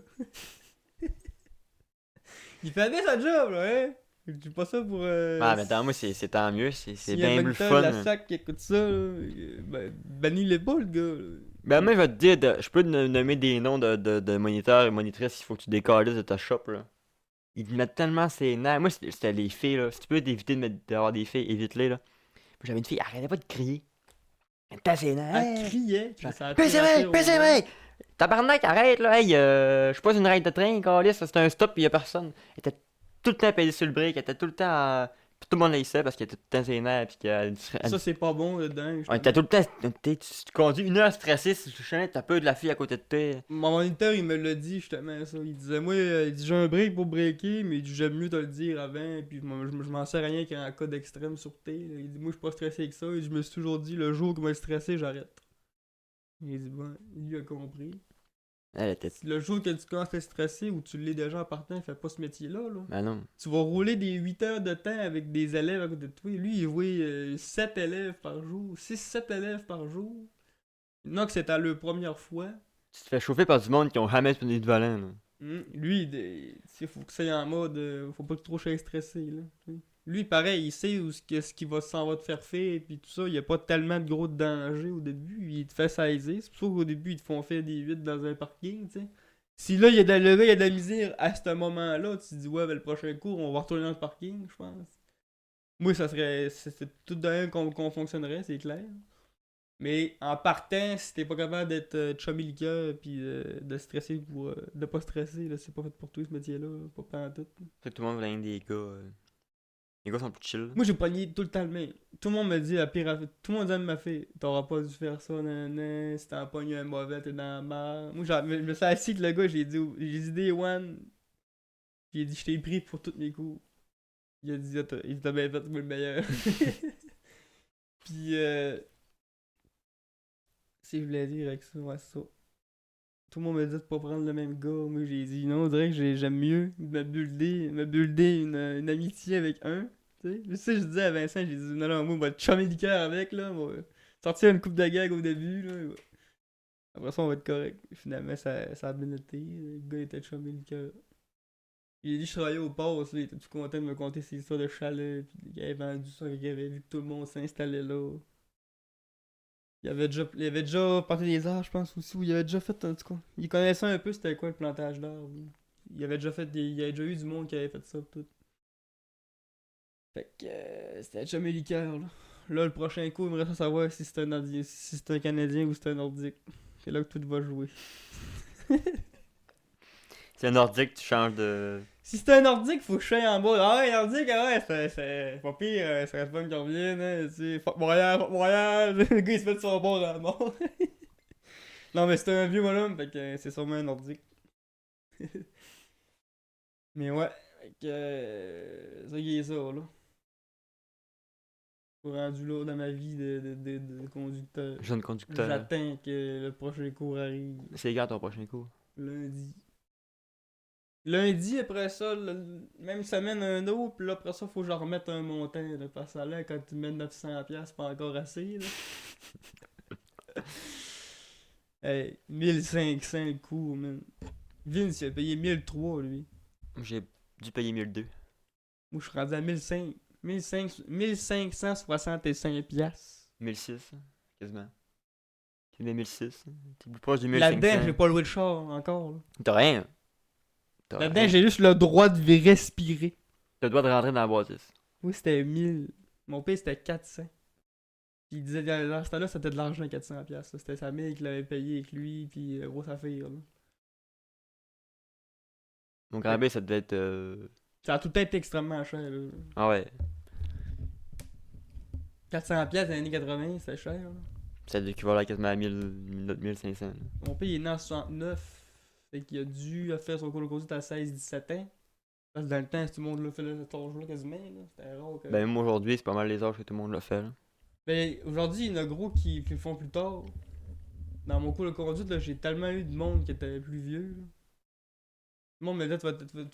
Il fait bien sa job, là, hein? Je dis pas ça pour. Ah, mais attends, moi, c'est tant mieux, c'est si bien plus fun. la sac qui écoute ça, là, ben, bannis-les pas, le gars, là. Ben, moi, je vais te dire, je peux te nommer des noms de moniteurs et monitrices, il faut que tu décalisses de ta shop, là. Ils te mettent tellement ses nerfs. Moi, c'était les filles, là. Si tu peux éviter d'avoir des filles, évite-les, là. Moi, j'avais une fille, elle arrêtait pas de crier. Elle était ses nerfs. Elle criait. PC, mec! Tabarnak, arrête, là. Hey, je suis pas une raide de train, câlisse, c'est un stop, pis y'a personne. Elle était tout le temps pesée sur le break, elle était tout le temps. Puis tout le monde haïssait parce qu'il était tout le temps ses nerfs. Puis Ça, c'est pas bon dedans. on était tout le temps. Tu conduis une heure stressé, si tu sais, t'as peur de la fille à côté de toi. Mon moniteur, il me l'a dit justement ça. Il disait, moi, il dit, j'ai un break pour breaker, mais il dit, j'aime mieux te le dire avant, puis je m'en sers rien qu'en cas d'extrême sûreté. Là. Il dit, moi, je suis pas stressé avec ça. Il dit, je me suis toujours dit, le jour qu'il va être stressé, j'arrête. Il dit, bon, lui a compris. Elle était. Le jour que tu commences à être stressé ou tu l'es déjà en partant, fais pas ce métier-là. Là. Ben non. Tu vas rouler des 8 heures de temps avec des élèves à côté de toi. Lui, il voit 7 élèves par jour, 6-7 élèves par jour. Il y en a que c'est à leur première fois. Tu te fais chauffer par du monde qui ont jamais tenu de volant. Là. Lui, il faut que ça aille en mode. Faut pas que trop sois stressé. Là, t'sais. Lui, pareil, il sait ce qui va s'en va te faire faire et puis tout ça. Il n'y a pas tellement de gros danger au début. Il te fait saisir. C'est pour ça qu'au début, ils te font faire des 8 dans un parking. T'sais. Si là, le gars, il y a de la misère à ce moment-là, tu te dis, ouais, ben, le prochain cours, on va retourner dans le parking, je pense. Moi, ça serait. C'est tout de même qu'on fonctionnerait, c'est clair. Mais en partant, si t'es pas capable d'être chummy le cœur pis de stresser pour. De pas stresser, là, c'est pas fait pour toi ce métier-là, pas pendant tout. Fait que tout le monde voulait des gars. Les gars sont plus chill. Moi j'ai pogné tout le temps le même. Tout le monde me dit la pire affaire. Tout le monde dit m'a fait. T'auras pas dû faire ça, nanana. Si t'en pogné un mauvais, t'es dans la merde. Moi je me suis assis avec le gars, j'ai dit Day One. J'ai dit je t'ai pris pour tous mes coups. Il a dit il t'a bien fait, moi le meilleur. Pis si je voulais dire avec ça, ouais, c'est ça. Tout le monde me dit de pas prendre le même gars. Moi, j'ai dit non, on dirait que j'aime mieux me builder une amitié avec un. Tu sais, je disais à Vincent, j'ai dit non, non, moi, on va te chummer le cœur avec, là. On va sortir une coupe de gag au début, là. Après ça, on va être correct. Finalement, ça a bien été. Le gars était chumé le cœur. Il a dit, je travaillais au poste, là. Il était tout content de me conter ses histoires de chalet. Puis il avait vendu ça, il avait vu que tout le monde s'installait là. Il avait déjà planté des arbres, je pense aussi, ou il avait déjà fait, en tout cas. Il connaissait un peu c'était quoi le plantage d'arbres. Lui. Il avait déjà eu du monde qui avait fait ça tout. Fait que c'était jamais liqueur, là. Là, le prochain coup, il me reste à savoir si c'est un Canadien ou si c'est un Nordique. C'est là que tout va jouer. C'est un nordique, tu changes de. Si c'est un Nordique, faut que je sois en bas. Ah ouais, Nordique, ah ouais, c'est pas pire, ça reste pas une qui revienne, hein, tu sais. Fuck Montréal. Le gars il se fait de son bord dans la mort. Non, mais c'est un vieux bonhomme, fait que c'est sûrement un Nordique. Mais ouais, fait que ça qui est ça, là. Je suis rendu là dans ma vie de conducteur. Jeune conducteur. J'attends que le prochain cours arrive. C'est quand ton prochain cours? Lundi. Lundi, après ça, même semaine, un autre, puis là, après ça, faut que je remette un montant, là, parce que là, quand tu mets 900$, c'est pas encore assez, là. Hey, 1500 le coup, man. Vince, il a payé 1003, lui. J'ai dû payer 1002. Moi, je suis rendu à 1565$. 1006, quasiment. Tu mets 1006. T'es plus proche du 1500. Là-dedans, j'ai pas loué le char encore, là. T'as rien. Là-dedans, j'ai juste le droit de respirer. T'as le droit de rentrer dans la bâtisse. Oui, c'était 1000. Mon père, c'était 400. Puis il disait, dans ce temps-là, c'était de l'argent, 400$. Là. C'était sa mère qui l'avait payé avec lui, puis grosse affaire. Là. Mon grand-père, ça devait être. Ça a tout été extrêmement cher. Là. Ah ouais. 400$ dans les années 80, c'est cher. Là. Ça équivaut à quasiment à 1500. Là. Mon père, il est né en 69. Fait qu'il a dû faire son cours de conduite à 16-17 ans. Parce que dans le temps, tout le monde l'a fait cet âge-là quasiment. Là. C'était rare que... Ben, même aujourd'hui, c'est pas mal les âges que tout le monde l'a fait. Là. Ben, aujourd'hui, il y en a gros qui le font plus tard. Dans mon cours de conduite, là, j'ai tellement eu de monde qui était plus vieux. Là. Le monde me dit, tu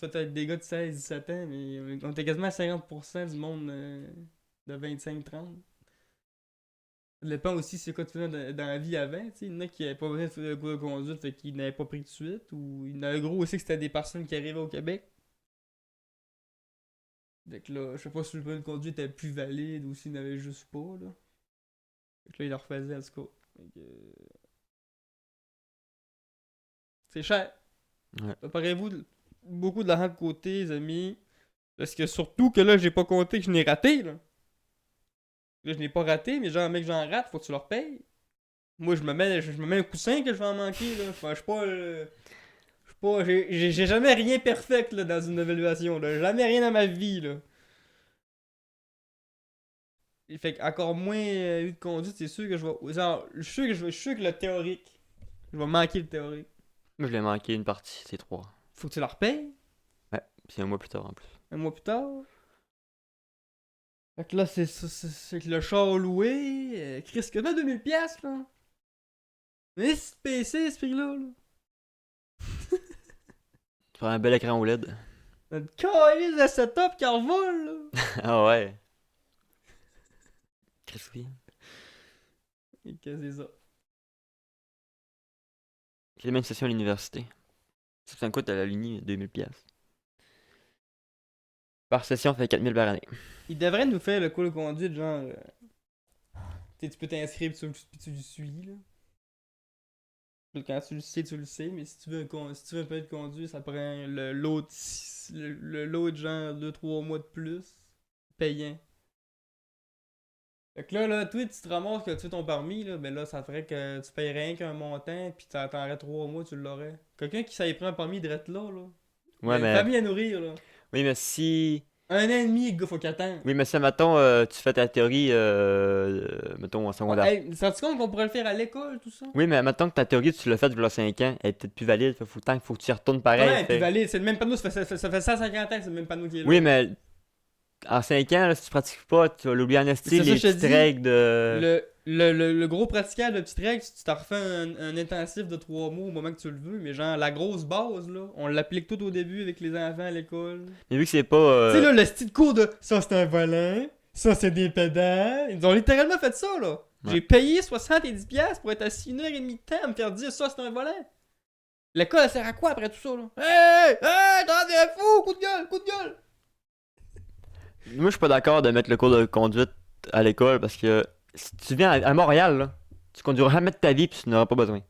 vas être des gars de 16-17 ans, mais on était quasiment à 50% du monde de 25-30. Ça dépend aussi c'est quoi tu faisais dans la vie avant. T'sais. Il y en a qui n'avaient pas besoin de faire le cours de conduite, fait qu'ils n'avaient pas pris de suite. Ou il y en a gros aussi que c'était des personnes qui arrivaient au Québec. Donc là, je sais pas si le permis de conduite était plus valide ou s'il n'avait juste pas. Là. Fait que là, il le refaisait en tout cas. C'est cher. Ouais. Préparez-vous beaucoup de l'argent de côté, les amis. Parce que surtout que là, j'ai pas compté que je n'ai raté. Là, je n'ai pas raté, mais genre, mec, j'en rate, faut que tu leur payes. Moi, je me mets un coussin que je vais en manquer. Là. Je suis pas. J'ai jamais rien perfect là, dans une évaluation. Là. Jamais rien dans ma vie. Là. Il fait encore moins eu de conduite, c'est sûr que je vais. Genre, je suis sûr que le théorique. Je vais manquer le théorique. Moi, je l'ai manqué une partie, c'est 3. Faut que tu la repayes Ouais, c'est un mois plus tard en plus. un mois plus tard. Fait que là, c'est que le char loué. Chris, que 2000$, là. Mais c'est PC, ce prix-là, là. Tu prends un bel écran OLED. Notre calice de setup qui revole, là. Ah ouais. Chris, oui. Et que c'est ça. C'est la même session à l'université. Ça me coûte à la Luni 2000$. Par session, ça fait 4000 par année. Il devrait nous faire le cours de conduite, genre. Tu sais, tu peux t'inscrire puis tu le suis, là. Quand tu le sais, mais si tu veux un peu de conduire, ça prend l'autre genre 2-3 mois de plus. Payant. Fait que là, toi, tu te ramasses que tu fais ton permis, là, ben là, ça ferait que tu payes rien qu'un montant, pis t'attendrais 3 mois, tu l'aurais. Quelqu'un qui s'avait pris un permis direct là, là. Il y a Ouais, une mais. famille à nourrir, là. Oui, mais si. 1 an et demi, le gars, faut qu'il attende. Oui, mais si, mettons, tu fais ta théorie, mettons, en secondaire. Hey, tu compte qu'on pourrait le faire à l'école, tout ça? Oui, mais mettons que ta théorie, tu l'as faite il y a 5 ans, elle est peut-être plus valide, faut que tu y retournes pareil. Ouais, puis valide, c'est le même panneau, ça fait 150 ans que c'est le même panneau qui est là. Oui, mais en 5 ans, là, si tu pratiques pas, tu vas l'oublier en esti, C'est ça, les je te petites dis. règles de. Le gros pratiquant de petites règles, tu t'en refais un intensif de 3 mois au moment que tu le veux, mais genre la grosse base, là, on l'applique tout au début avec les enfants à l'école. Mais vu que c'est pas. Tu sais, là, le style cours de ça c'est un volant, ça c'est des pédales. Ils ont littéralement fait ça, là. Ouais. J'ai payé 70$ pour être assis 1h30 de temps à me faire dire ça c'est un volant. L'école, elle sert à quoi après tout ça, là? Hey! Hey! T'en es fou! Coup de gueule! Coup de gueule! Moi, je suis pas d'accord de mettre le cours de conduite à l'école parce que si tu viens à Montréal, là, tu conduiras jamais de ta vie puis tu n'auras pas besoin.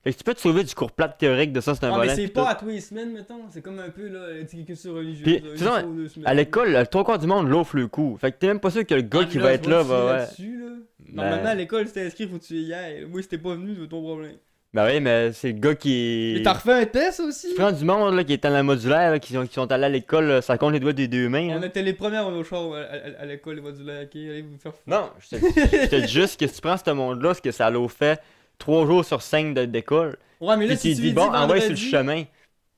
Fait que tu peux te sauver du cours plate théorique de ça, c'est un Ah, volant. mais c'est pis pas tout. à tous les semaines, mettons. C'est comme un peu, là, culture religieuse. Puis, là, tu une sais, fois ou 2 semaines. À l'école, le 3 quarts du monde l'offre le coup. Fait que t'es même pas sûr que le gars Ah, qui mais va je être vais là te fier va. Ouais. là-dessus, là. Normalement, à l'école, si t'es inscrit, faut que tu y ailles. Moi, si t'es pas venu, c'est ton problème. Ben oui, mais c'est le gars qui. Mais t'as refait un test aussi? Tu prends du monde là, qui est dans la modulaire, là, qui sont allés à l'école, là, ça compte les doigts des deux mains. On Là. était les premiers à nos chars à l'école, les modulaires, ok? Allez vous faire foutre. Non, je te dis juste que si tu prends ce monde-là, ce que ça l'a fait 3 jours sur 5 d'école. Ouais, mais là, Puis si tu tu dis, lui bon, dis envoie sur le vendredi, chemin.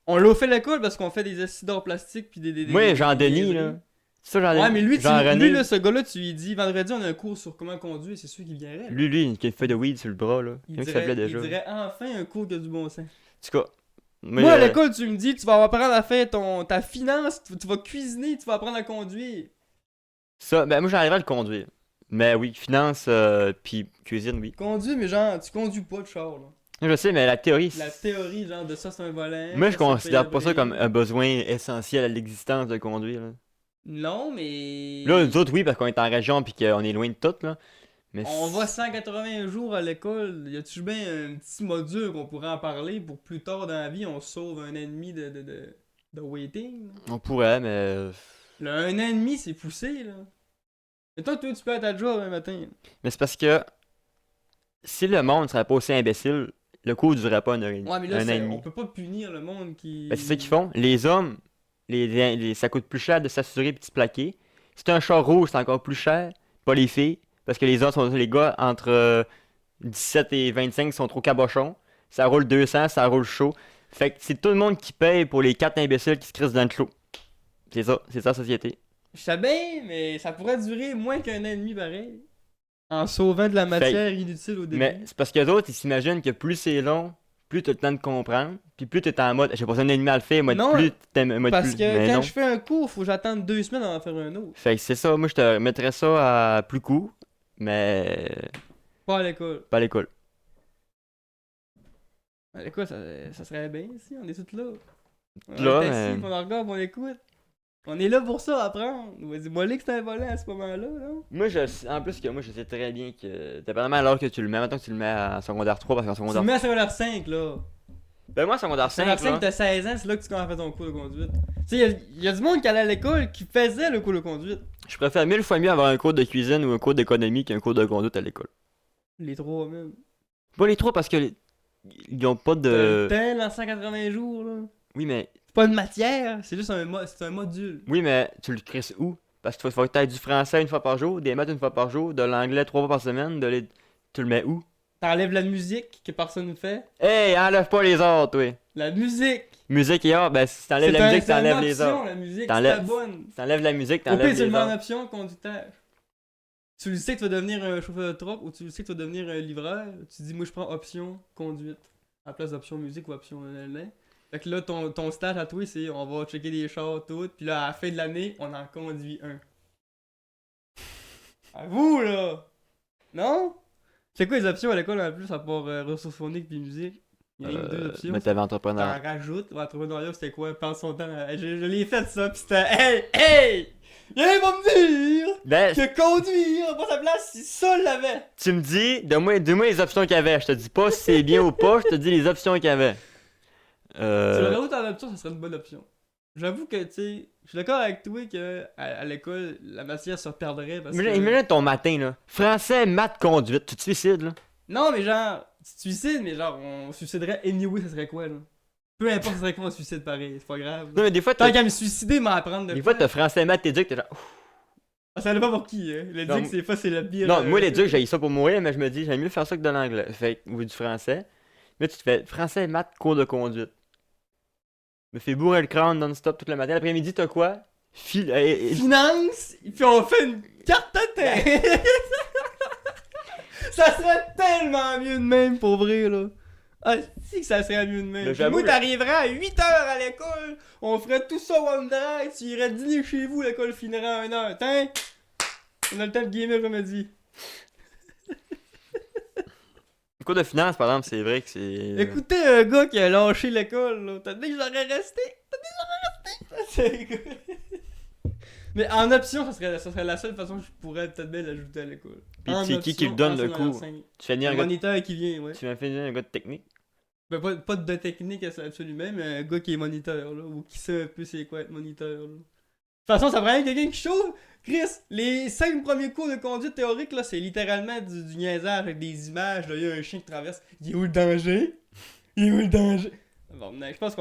on l'a fait à l'école parce qu'on fait des acidors plastiques puis Moi, Jean-Denis, des- là. Ça, Jean-Denis. Ouais, mais lui, Jean-René, là, ce gars-là, tu lui dis vendredi, on a un cours sur comment conduire, c'est sûr qu'il viendrait. là. lui, qui a une feuille de weed sur le bras, là. Il Comment il s'appelait dirait, déjà? il dirait enfin un cours qui a du bon sens. En tout cas. Moi, à l'école, tu me dis, tu vas apprendre à faire ta finance, tu vas cuisiner, tu vas apprendre à conduire. Ça, ben moi, j'arriverai à le conduire. Mais oui, finance, puis cuisine, oui. Conduire, mais genre, tu conduis pas de char, là. Je sais, mais la théorie. La théorie, genre, de ça, c'est un volant. Moi, ça, je c'est un considère pas ça abri. comme un besoin essentiel à l'existence de conduire. Là, Non, mais. là nous autres, oui, parce qu'on est en région puis qu'on est loin de tout, là. Mais On va 180 jours à l'école. Y a-tu bien un petit module qu'on pourrait en parler pour plus tard dans la vie, on se sauve un an et demi de waiting? là? on pourrait, mais. Le un an et demi, c'est poussé, là. Et toi, tu peux être à job un matin. Mais c'est parce que si le monde serait pas aussi imbécile, le cours durerait pas une heure et demie. Ouais, mais là, un an et demi. on peut pas punir le monde qui. Ben, c'est ça qu'ils font. Les hommes, ça coûte plus cher de s'assurer et de se plaquer. Si t'as un char rouge, c'est encore plus cher. Pas les filles. Parce que les hommes les gars entre 17 et 25 sont trop cabochons. Ça roule 200, ça roule chaud. Fait que c'est tout le monde qui paye pour les 4 imbéciles qui se crissent dans le clos. C'est ça la société. Je sais bien, mais ça pourrait durer moins qu'un an et demi, pareil. En sauvant de la matière inutile au début. Mais c'est parce que les autres, ils s'imaginent que plus c'est long, plus t'as le temps de comprendre, puis plus t'es en mode, j'ai passé un an et demi à le faire, moi, Non, plus t'aimes, moi, Parce plus. que Mais quand non. je fais un cours, faut que j'attende 2 semaines avant de faire un autre. Fait que c'est ça, moi je te mettrais ça à plus court, mais Pas à l'école. pas à l'école. À l'école, ça serait bien si on est tous là. On Là, est assis, mais- on en regarde, on écoute. On est là pour ça, apprendre. Dis-moi que c'est un volant à ce moment-là, non? Moi, en plus que moi, je sais très bien que, dépendamment à l'heure que tu le mets, maintenant que tu le mets à secondaire 3, parce qu'en Tu le secondaire. mets à secondaire 5, là. Ben, moi, secondaire 5, Secondaire 5, là, t'as 16 ans, c'est là que tu commences à faire ton cours de conduite. Tu sais, il y a du monde qui allait à l'école qui faisait le cours de conduite. je préfère 1000 fois mieux avoir un cours de cuisine ou un cours d'économie qu'un cours de conduite à l'école. Les 3 même. Pas les trois parce que ils ont pas de. T'as le temps, en 180 jours, là. Oui, mais C'est pas une matière, c'est juste c'est un module. oui, mais tu le crisses où? Parce qu'il faut que tu aies du français une fois par jour, des maths une fois par jour, de l'anglais 3 fois par semaine, tu le mets où? T'enlèves la musique que personne ne fait. Hey, enlève pas les autres, oui. La musique! Musique et art, ben si t'enlèves la musique, C'est une t'enlèves les option, autres. la musique, T'enlèves- c'est bonne. Si t'enlèves la musique, Au pire, t'enlèves tu le les mets en autres. option, conducteur. Tu le sais que tu vas devenir un chauffeur de truck ou tu le sais que tu vas devenir un livreur. Tu dis, moi, je prends option conduite à la place d'option musique ou option nanana. Fait que là, ton stage à toi, c'est on va checker des chars, tout. Puis là, à la fin de l'année, on en conduit un. À vous, là! Non? C'est quoi les options à l'école en plus, à part ressources phoniques puis musique? Il y a deux options. Mais t'avais entrepreneur. T'en rajoutes. L'entrepreneuriat, c'était quoi? Pense son temps. Je l'ai fait ça, pis c'était hey! Hey! Viens pas me dire Ben, que conduire, pas sa place, si ça l'avait! tu me dis, donne-moi les options qu'il y avait. Je te dis pas si c'est bien ou pas, je te dis les options qu'il y avait. Tu le rajoutes en option, ça serait une bonne option. J'avoue que, tu sais, je suis d'accord avec toi que à l'école, la matière se perdrait parce que. Imagine ton matin, là. Français, maths, conduite. Tu te suicides, là. Non, mais genre, tu te suicides, mais genre, on suiciderait anyway, ça serait quoi, là? Peu importe, ça serait quoi un suicide pareil, c'est pas grave. Non, mais des fois, Tant t'as, qu'à me suicider, m'apprendre de des quoi. fois, t'as français, maths, t'éduques, t'es genre. Ouf. Ah, ça dépend pour qui, hein. Le Non, duc, c'est pas, c'est le pire. Non, moi, l'éduc, j'ai ça pour mourir, mais je me dis, j'aime mieux faire ça que de l'anglais. Fait ou du français. Mais tu te fais français, maths, cours de conduite. Me fais bourrer le crâne non-stop toute la matin. L'après-midi, t'as quoi? Finance, puis on fait une carte à terre. Ça serait tellement mieux de même pour vrai, là. Ah, si que ça serait mieux de même. Mais Puis j'avoue, moi, là. t'arriverais à 8h à l'école, on ferait tout ça one drive, tu irais dîner chez vous, l'école finirait à 1h. Tiens, on a le temps de gamer, comme elle dit. Le cours de finance, par exemple, c'est vrai que c'est. Écoutez un gars qui a lâché l'école, là. T'as dit que j'aurais resté? T'as dit que j'aurais resté? Mais en option, ça serait la seule façon que je pourrais peut-être bien l'ajouter à l'école. Puis En c'est qui le option, donne le secondaire cours? 5. Tu fais venir Un un gars. moniteur qui vient, ouais. Tu m'as fait venir un gars de technique. Ben, pas de technique absolument, mais un gars qui est moniteur, là, ou qui sait un peu c'est quoi être moniteur, là. De toute façon, ça prend rien quelqu'un qui chauffe. Chris, les 5 premiers cours de conduite théorique, là, c'est littéralement du niaisage avec des images, là, il y a un chien qui traverse. Il est où le danger? Il est où le danger? Bon, je pense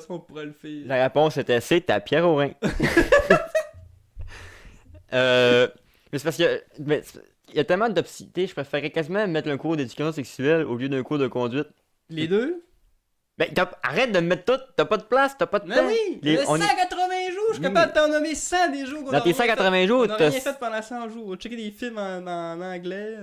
qu'on pourrait le faire. La réponse était C, t'as Pierre au rein. Mais c'est parce que. Mais il y a tellement d'options. Je préférerais quasiment mettre un cours d'éducation sexuelle au lieu d'un cours de conduite. Les deux? Ben, arrête de me mettre tout, t'as pas de place, t'as pas de Mais temps. oui! Les- Le on est- 180 jours, je suis capable de t'en nommer 100 des jours qu'on Dans tes 180 jours, on a t'as. rien fait pendant 100 jours. Checker des films en anglais.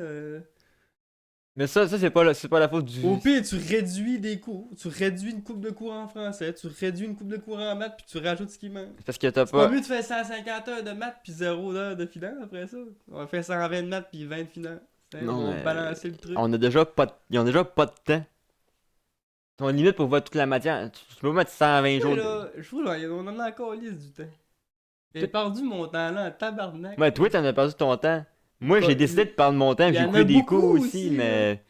Mais ça c'est pas, c'est pas la faute du. Au pire, tu réduis des cours. Tu réduis une coupe de cours en français. Tu réduis une coupe de cours en maths. Puis tu rajoutes ce qui manque. C'est parce que t'as C'est pas pas. mieux de faire 150 heures de maths. Puis 0 heures de finance après ça. On va faire 120 de maths. Puis 20 de finance. Hein, Non, on va mais- balancer le truc. On a déjà pas de. Ils ont déjà pas de temps. Ton limite pour voir toute la matière. Tu peux pas mettre 120 jours. Ouais, là, je trouve là, on en a encore liste du temps. J'ai perdu mon temps là en tabarnak. Ouais, toi, t'en as perdu ton temps. Moi, Pas- j'ai décidé de perdre mon temps. il y J'ai en pris a des beaucoup cours aussi, aussi, mais.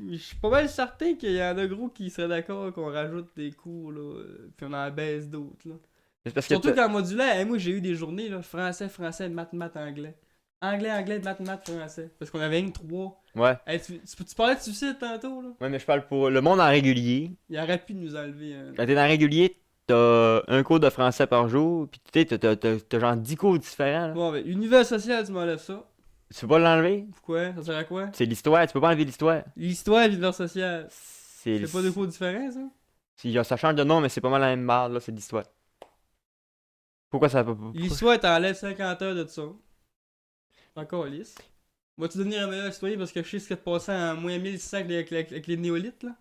Je suis pas mal certain qu'il y en a gros qui seraient d'accord qu'on rajoute des cours là. Puis on en baisse d'autres là. C'est parce que. Surtout t'as- qu'en modulaire, hein, moi j'ai eu des journées là, français, maths, anglais. Anglais, maths, français. Parce qu'on avait une 3. Ouais. Hey, tu parlais de suicide tantôt là? Ouais, mais je parle pour le monde en régulier. Il aurait pu nous enlever. Quand t'es dans régulier, t'as un cours de français par jour, pis tu sais, t'as genre 10 cours différents. Là. Bon, ben, univers social, tu m'enlèves ça. Tu peux pas l'enlever? Pourquoi? Ça sert à quoi? C'est l'histoire, tu peux pas enlever l'histoire. L'histoire et l'univers social. C'est C'est pas deux cours différents ça? Ça change de nom, mais c'est pas mal la même barre, là, c'est l'histoire. Pourquoi ça va pas. L'histoire, t'enlèves 50 heures de ça. Encore lisse. Vas-tu devenir un meilleur citoyen parce que je sais ce qui te passait en moins 1600 avec les néolithes là?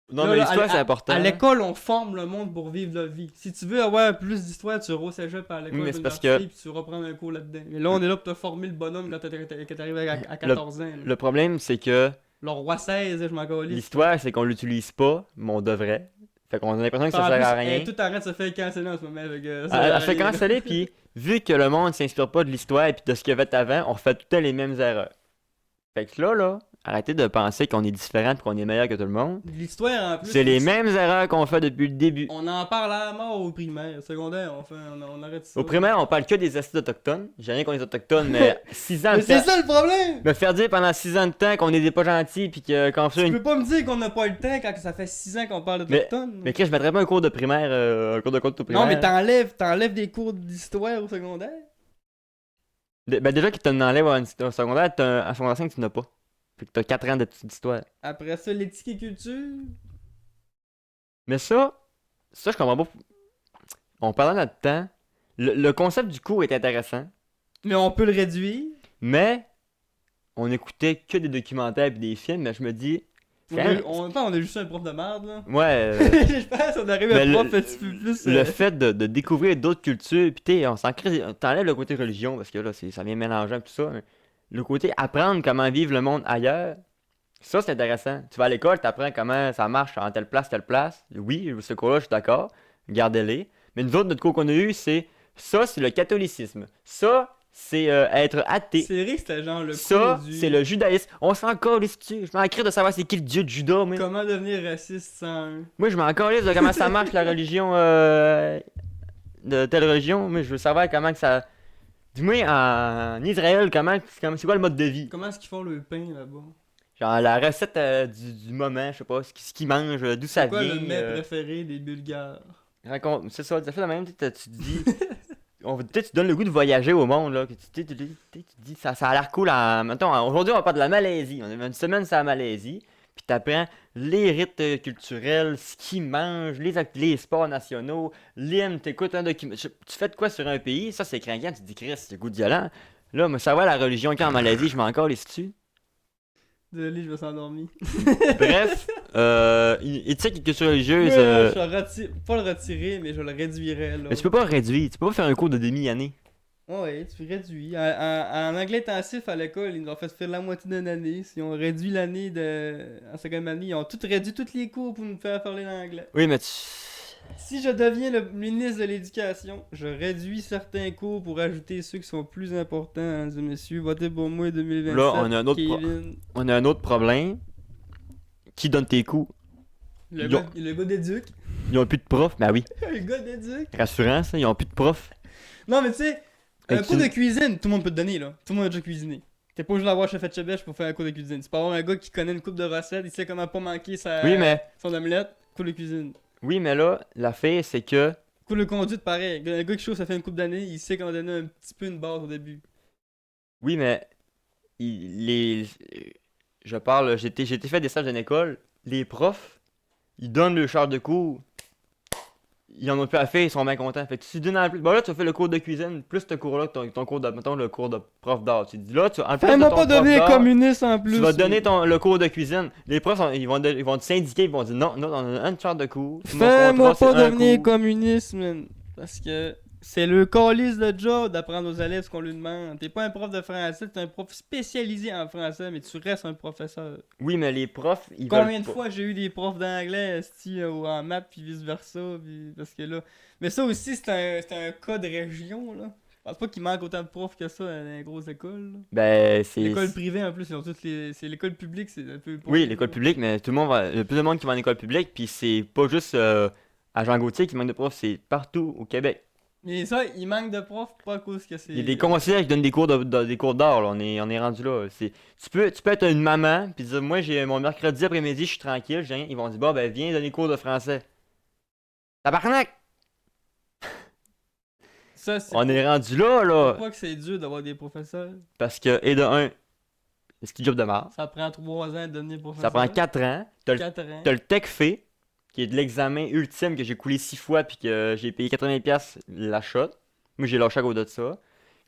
Non, Là, mais là, l'histoire, c'est important. À l'école, on forme le monde pour vivre la vie. Si tu veux avoir plus d'histoire, tu iras au cégep à l'école Oui, mais c'est parce d'université, puis tu vas prendre un cours là-dedans. Mais là, on est là pour te former le bonhomme quand t'arrives à 14 ans. là. Le problème, c'est que Le roi 16, je m'en calisse. l'histoire, c'est qu'on l'utilise pas, mais on devrait. Fait qu'on a l'impression que ça En sert à plus, rien. Tout arrête de se faire canceller en ce moment avec Elle se fait canceller, puis vu que le monde s'inspire pas de l'histoire et de ce qu'il y avait avant, on refait tout le temps les mêmes erreurs. Fait que là, arrêtez de penser qu'on est différent et qu'on est meilleur que tout le monde. L'histoire en plus. C'est les mêmes erreurs qu'on fait depuis le début. On en parle à la mort au primaire. Au secondaire, on arrête ça. Au primaire, on parle que des acides autochtones. J'ai rien contre les autochtones, mais 6 ans Mais de c'est faire... ça le problème! Me faire dire pendant 6 ans de temps qu'on est pas gentils puis qu'on fait Tu une... peux pas me dire qu'on n'a pas le temps quand ça fait 6 ans qu'on parle d'autochtones. Mais Chris, je mettrais pas un cours de primaire, un cours de primaire. Non, mais t'enlèves des cours d'histoire au secondaire. Ben déjà qu'ils t'en enlèvent au secondaire, en secondaire 5, tu n'as pas. Fait que t'as 4 ans d'histoire. Après ça, l'éthique et culture. Mais ça, je comprends pas. On parlait notre temps. Le concept du cours est intéressant, Mais on peut le réduire. mais on écoutait que des documentaires et des films, mais je me dis, c'est On quand a, même- on est juste un prof de merde, là. ouais, Je pense qu'on arrive à ben, un prof un petit peu plus. le fait de découvrir d'autres cultures, puis t'sais, on s'en crée, t'enlèves le côté religion, parce que là, ça vient mélangeant tout ça, mais le côté apprendre comment vivre le monde ailleurs, ça c'est intéressant. Tu vas à l'école, t'apprends comment ça marche en telle place. Oui, ce cours-là, je suis d'accord, gardez-les. Mais nous autres, notre cours qu'on a eu, c'est le catholicisme. Ça, c'est être athée. C'est vrai que c'était genre le Ça, cours du. c'est le judaïsme. On s'en calisse dessus. Je m'en crée de savoir c'est qui le dieu de Judas, mais. Comment devenir raciste sans. Moi, je m'en calisse de comment ça marche la religion de telle religion. Mais je veux savoir comment que ça. Dis-moi, en Israël, c'est quoi le mode de vie? Comment est-ce qu'ils font le pain là-bas? Genre la recette du moment, je sais pas, ce qu'ils mangent, d'où ça C'est quoi vient. le mets préféré des Bulgares? Raconte, c'est ça, tu fait la même, tu te dis. Tu donnes le goût de voyager au monde, là. Que tu dis, ça a l'air cool. Mettons, aujourd'hui, on parle de la Malaisie. On a une semaine sur la Malaisie. Puis t'apprends les rites culturels, ce qu'ils mangent, les sports nationaux, l'hymne, t'écoutes un document. Tu fais de quoi sur un pays? Ça, c'est craquant. Tu te dis, Chris, c'est le goût de violent. Là, mais ça va, la religion qu'en Malaisie, je m'en encore les dessus. Désolé, je me suis endormi. Bref, éthique et culture religieuse. Je vais pas le retirer, mais je le réduirais là. Mais tu peux pas réduire. Tu peux pas faire un cours de demi-année. Ouais, tu réduis. En anglais intensif à l'école, ils nous ont fait faire la moitié d'une année. Si on réduit l'année en seconde année, ils ont tout réduit tous les cours pour nous faire parler l'anglais. Oui, mais tu. Si je deviens le ministre de l'Éducation, je réduis certains cours pour ajouter ceux qui sont plus importants, mesdames et messieurs. Votez pour moi 2027. Là, on a un autre Kevin. On a un autre problème. Qui donne tes cours? Le Ils ont- gars d'éduc. Ils ont plus de profs. Ben oui, Le gars d'éduc. rassurant ça, ils ont plus de profs. Non, mais tu sais, un Fait que cours de cuisine, tout le monde peut te donner, là. Tout le monde a déjà cuisiné. T'es pas obligé d'avoir chef chebèche pour faire un cours de cuisine. Tu peux avoir un gars qui connaît une coupe de recettes, il sait comment pas manquer son omelette, cours de cuisine. Oui, mais là, l'affaire, c'est que. Cours de conduite, pareil. Un gars qui chauffe, ça fait une coupe d'années, il sait comment donner un petit peu une base au début. Oui, mais. Les. Je parle, j'ai été fait des stages d'une école. Les profs, ils donnent le char de cours. Ils en ont plus à faire, ils sont bien contents. Fait que si tu donnes en plus. Bon, là, tu as fait le cours de cuisine, plus ce cours-là, ton cours de. Mettons le cours de prof d'art. Tu dis là, en plus de Fais-moi ton pas prof devenir d'art, communiste en plus. tu vas donner le cours de cuisine. Les profs, ils vont te syndiquer, ils vont dire non, non, on a un char de cours. Mon Fais-moi contrat, pas c'est un devenir cours. communiste, man. Parce que c'est le calice de job d'apprendre aux élèves ce qu'on lui demande. T'es pas un prof de français, t'es un prof spécialisé en français, mais tu restes un professeur. Oui, mais les profs, ils Combien veulent de pas. fois j'ai eu des profs d'anglais ou en maths puis vice versa, parce que là. Mais ça aussi c'est un cas de région là. Je pense pas qu'il manque autant de profs que ça dans les grosses écoles. Là. Ben, c'est. L'école privée en plus, ils ont toutes les. C'est l'école publique, c'est un peu. Oui, l'école publique, mais tout le monde va. Il y a plus de monde qui va en école publique, puis c'est pas juste à Jean Gauthier qui manque de profs, c'est partout au Québec. Mais ça, il manque de profs pas à cause que c'est. Il y a des conseillers qui donnent des cours des cours d'art, là. On est rendu là. Tu peux être une maman, puis dire, moi, j'ai mon mercredi après-midi, je suis tranquille, j'ai rien. Ils vont dire, bah, ben, viens donner cours de français. Tabarnak! Ça, c'est. On est rendu là, là. Pourquoi que c'est dur d'avoir des professeurs? Parce que, et de un, c'est une job de mars. Ça prend 3 ans de devenir professeur. Ça prend 4 ans. 4 ans. T'as le tech fait, qui est de l'examen ultime que j'ai coulé 6 fois puis que j'ai payé 80$ l'achat. Moi, j'ai lâché à cause de ça.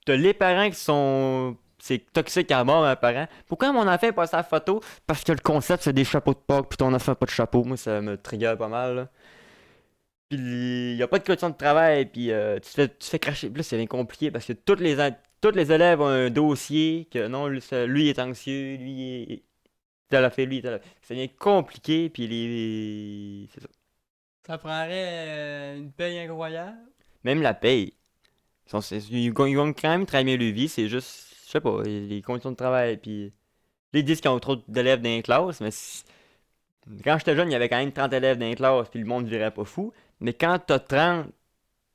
T'as les parents qui sont. C'est toxique à mort, un parent. Pourquoi mon enfant pas sa photo? Parce que le concept, c'est des chapeaux de Pâques, puis ton enfant a pas de chapeau. Moi, ça me trigger pas mal, là. Puis il y a pas de conditions de travail, puis tu fais cracher. Puis là, c'est bien compliqué parce que tous les élèves ont un dossier que non, lui il est anxieux, lui il est. T'as la fait, lui, t'as la. Ça devient compliqué, puis c'est ça. Ça prendrait une paye incroyable. Même la paye. Ils vont quand même travailler le vie, c'est juste, je sais pas, les conditions de travail, puis ils disent qu'ils ont trop d'élèves dans les classes, mais quand j'étais jeune, il y avait quand même 30 élèves dans les classes, puis le monde ne virait pas fou. Mais quand t'as 30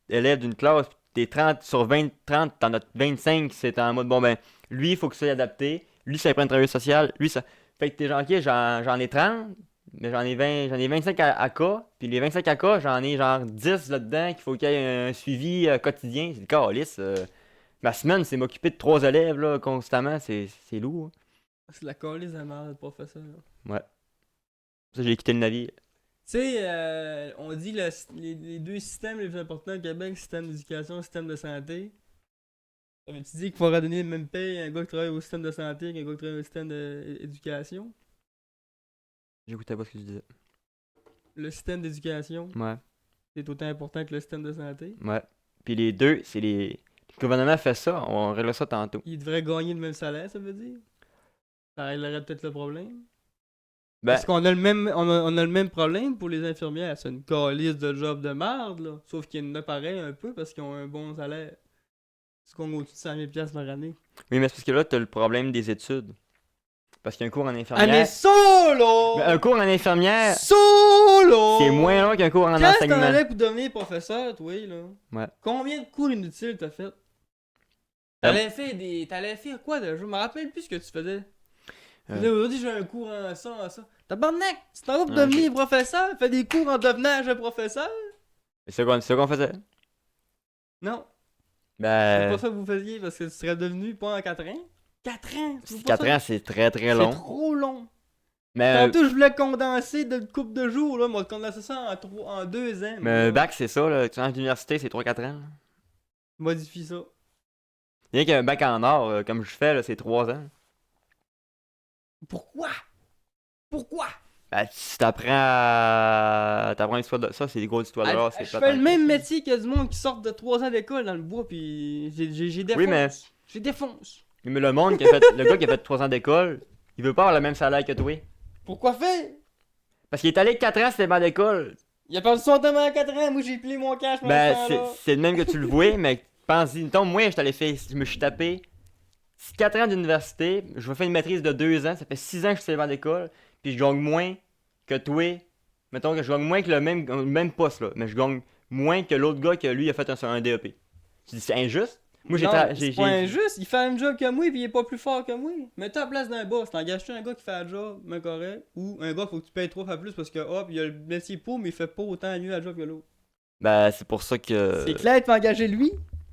élèves d'une classe, puis t'es 30 sur 20, 30, t'en as 25, c'est en mode, bon ben, lui, il faut que ça soit adapté, lui, ça prend un travail social, lui, ça. Fait que t'es genre, ok, j'en ai 30, mais j'en ai 25 à K, puis les 25 à K, j'en ai genre 10 là-dedans qu'il faut qu'il y ait un suivi quotidien. C'est le calice. Ma semaine, c'est m'occuper de 3 élèves, là, constamment, c'est lourd. C'est de la calisse de merde, le professeur. Ouais. Ça, j'ai quitté le navire. Tu sais, on dit les deux systèmes les plus importants au Québec, système d'éducation, système de santé. Tu dis qu'il faudra donner le même paye à un gars qui travaille au système de santé qu'un gars qui travaille au système d'éducation. J'écoutais pas ce que tu disais. Le système d'éducation, Ouais, c'est autant important que le système de santé. ouais. Puis les deux, c'est les... Le gouvernement fait ça, on réglera ça tantôt. Ils devraient gagner le même salaire, ça veut dire. Ça réglerait peut-être le problème. Ben, Parce qu'on a on a le même problème pour les infirmières. C'est une calice de job de merde, là. Sauf qu'il y en a pareil un peu parce qu'ils ont un bon salaire. Parce qu'on a au-dessus de 100 000 $ par année. oui, mais c'est parce que là, t'as le problème des études. Parce qu'il y a un cours en Ah, mais infirmière. solo! Mais un cours en infirmière, Solo! c'est moins long qu'un cours en Quand t'en enseignement. allais pour devenir professeur, toi, là? Ouais. Combien de cours inutiles t'as fait? T'allais faire quoi déjà? Je me rappelle plus ce que tu faisais. Tu disais, aujourd'hui j'ai un cours en ça, en ça. Tabarnak! Tu t'en vas pour Ah, devenir professeur? Fais des cours en devenant un professeur? C'est ça qu'on faisait. Non. C'est Ben, pas ça que vous faisiez parce que tu serais devenu pas en 4 ans? 4 ans! Tu veux pas 4 ça? ans, c'est très très C'est long. trop long. Mais, Tantôt, je voulais condenser de couple de jours, là. Moi, condenser ça en 2 ans. mais un bac, c'est ça, là. Tu changes d'université, c'est 3-4 ans. Là. Modifie ça. Rien qu'un bac en or, comme je fais, là, c'est 3 ans. Pourquoi? Pourquoi? Ben, si t'apprends l'histoire de ça, c'est des grosses histoires de l'or, c'est Je pas fais tant le que même ça. métier que du monde qui sort de 3 ans d'école dans le bois, puis j'ai défonce. Oui, mais- J'ai défonce. Mais le monde qui a fait, le gars qui a fait 3 ans d'école, il veut pas avoir le même salaire que toi. Pourquoi faire? Parce qu'il est allé 4 ans, c'était banc d'école. Il a perdu son temps à 4 ans, moi j'ai plié mon cash, mon Ben, temps, là. c'est le même que tu le vois, mais pense-y, mettons, moi, je me suis tapé 4 ans d'université, je vais faire une maîtrise de 2 ans, ça fait 6 ans que je suis sur le banc d'école, puis je gagne moins que toi. Mettons que je gagne moins que le même poste, là, mais je gagne moins que l'autre gars que lui a fait un DEP. Tu dis, c'est injuste? Moi, Non, c'est pas injuste, il fait le même job que moi, puis il est pas plus fort que moi. Mets-toi à la place d'un boss, t'engages-tu un gars qui fait le job, mais correct, ou un gars faut que tu payes 3 fois plus parce que hop, il a le métier pour, mais il fait pas autant mieux la job que l'autre. Ben, c'est pour ça que. C'est clair, tu vas engager lui.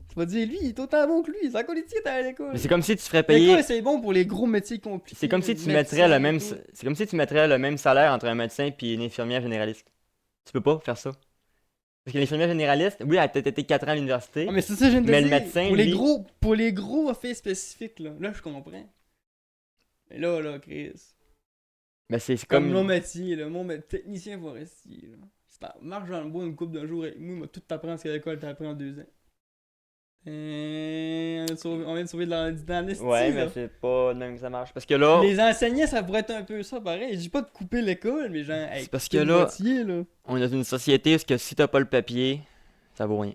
Tu vas dire, lui, il est autant bon que lui, c'est encore les titres à l'école. Mais c'est comme si tu ferais payer. L'école, c'est bon pour les gros métiers compliqués. C'est comme si tu médecin mettrais le et même. tout. C'est comme si tu mettrais le même salaire entre un médecin et une infirmière généraliste. Tu peux pas faire ça. Parce que l'infirmière généraliste, oui, elle a peut-être été 4 ans à l'université. Ah, mais c'est ça, je viens de te Mais le dire. médecin, pour lui- pour les gros faits spécifiques, là, je comprends. Mais là, Chris. Mais c'est Comme comme. mon métier, là, technicien forestier, là. Si tu marches dans le bois une couple d'un jour avec moi, il va tout t'apprendre ce que l'école t'apprend en 2 ans. On vient de sauver de l'amnistie, Ouais, mais là. c'est pas de même que ça marche. Parce que là. Les enseignants, ça pourrait être un peu ça, pareil. Je dis pas de couper l'école, mais genre, hey, C'est parce couper que le là- métier, là. On est dans une société où que si t'as pas le papier, ça vaut rien.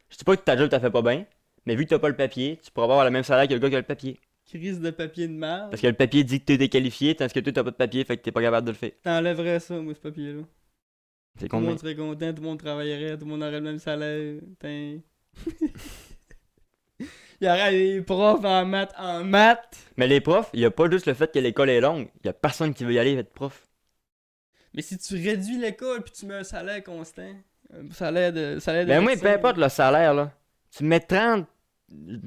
Je dis pas que ta job t'a fait pas bien, mais vu que t'as pas le papier, tu pourras pas avoir le même salaire que le gars qui a le papier. Crise de papier de merde. Parce que le papier dit que t'es déqualifié, tandis que toi t'as pas de papier, fait que t'es pas capable de le faire. T'enlèverais ça, moi, ce papier-là. C'est Tout le combien? monde serait content, tout le monde travaillerait, tout le monde aurait le même salaire. Tain. Il y aurait des profs en maths. Mais les profs, y a pas juste le fait que l'école est longue, y a personne qui veut y aller être prof. Mais si tu réduis l'école puis tu mets un salaire constant, un salaire de Ben moi, médecin, peu importe le salaire, là. Tu mets 30,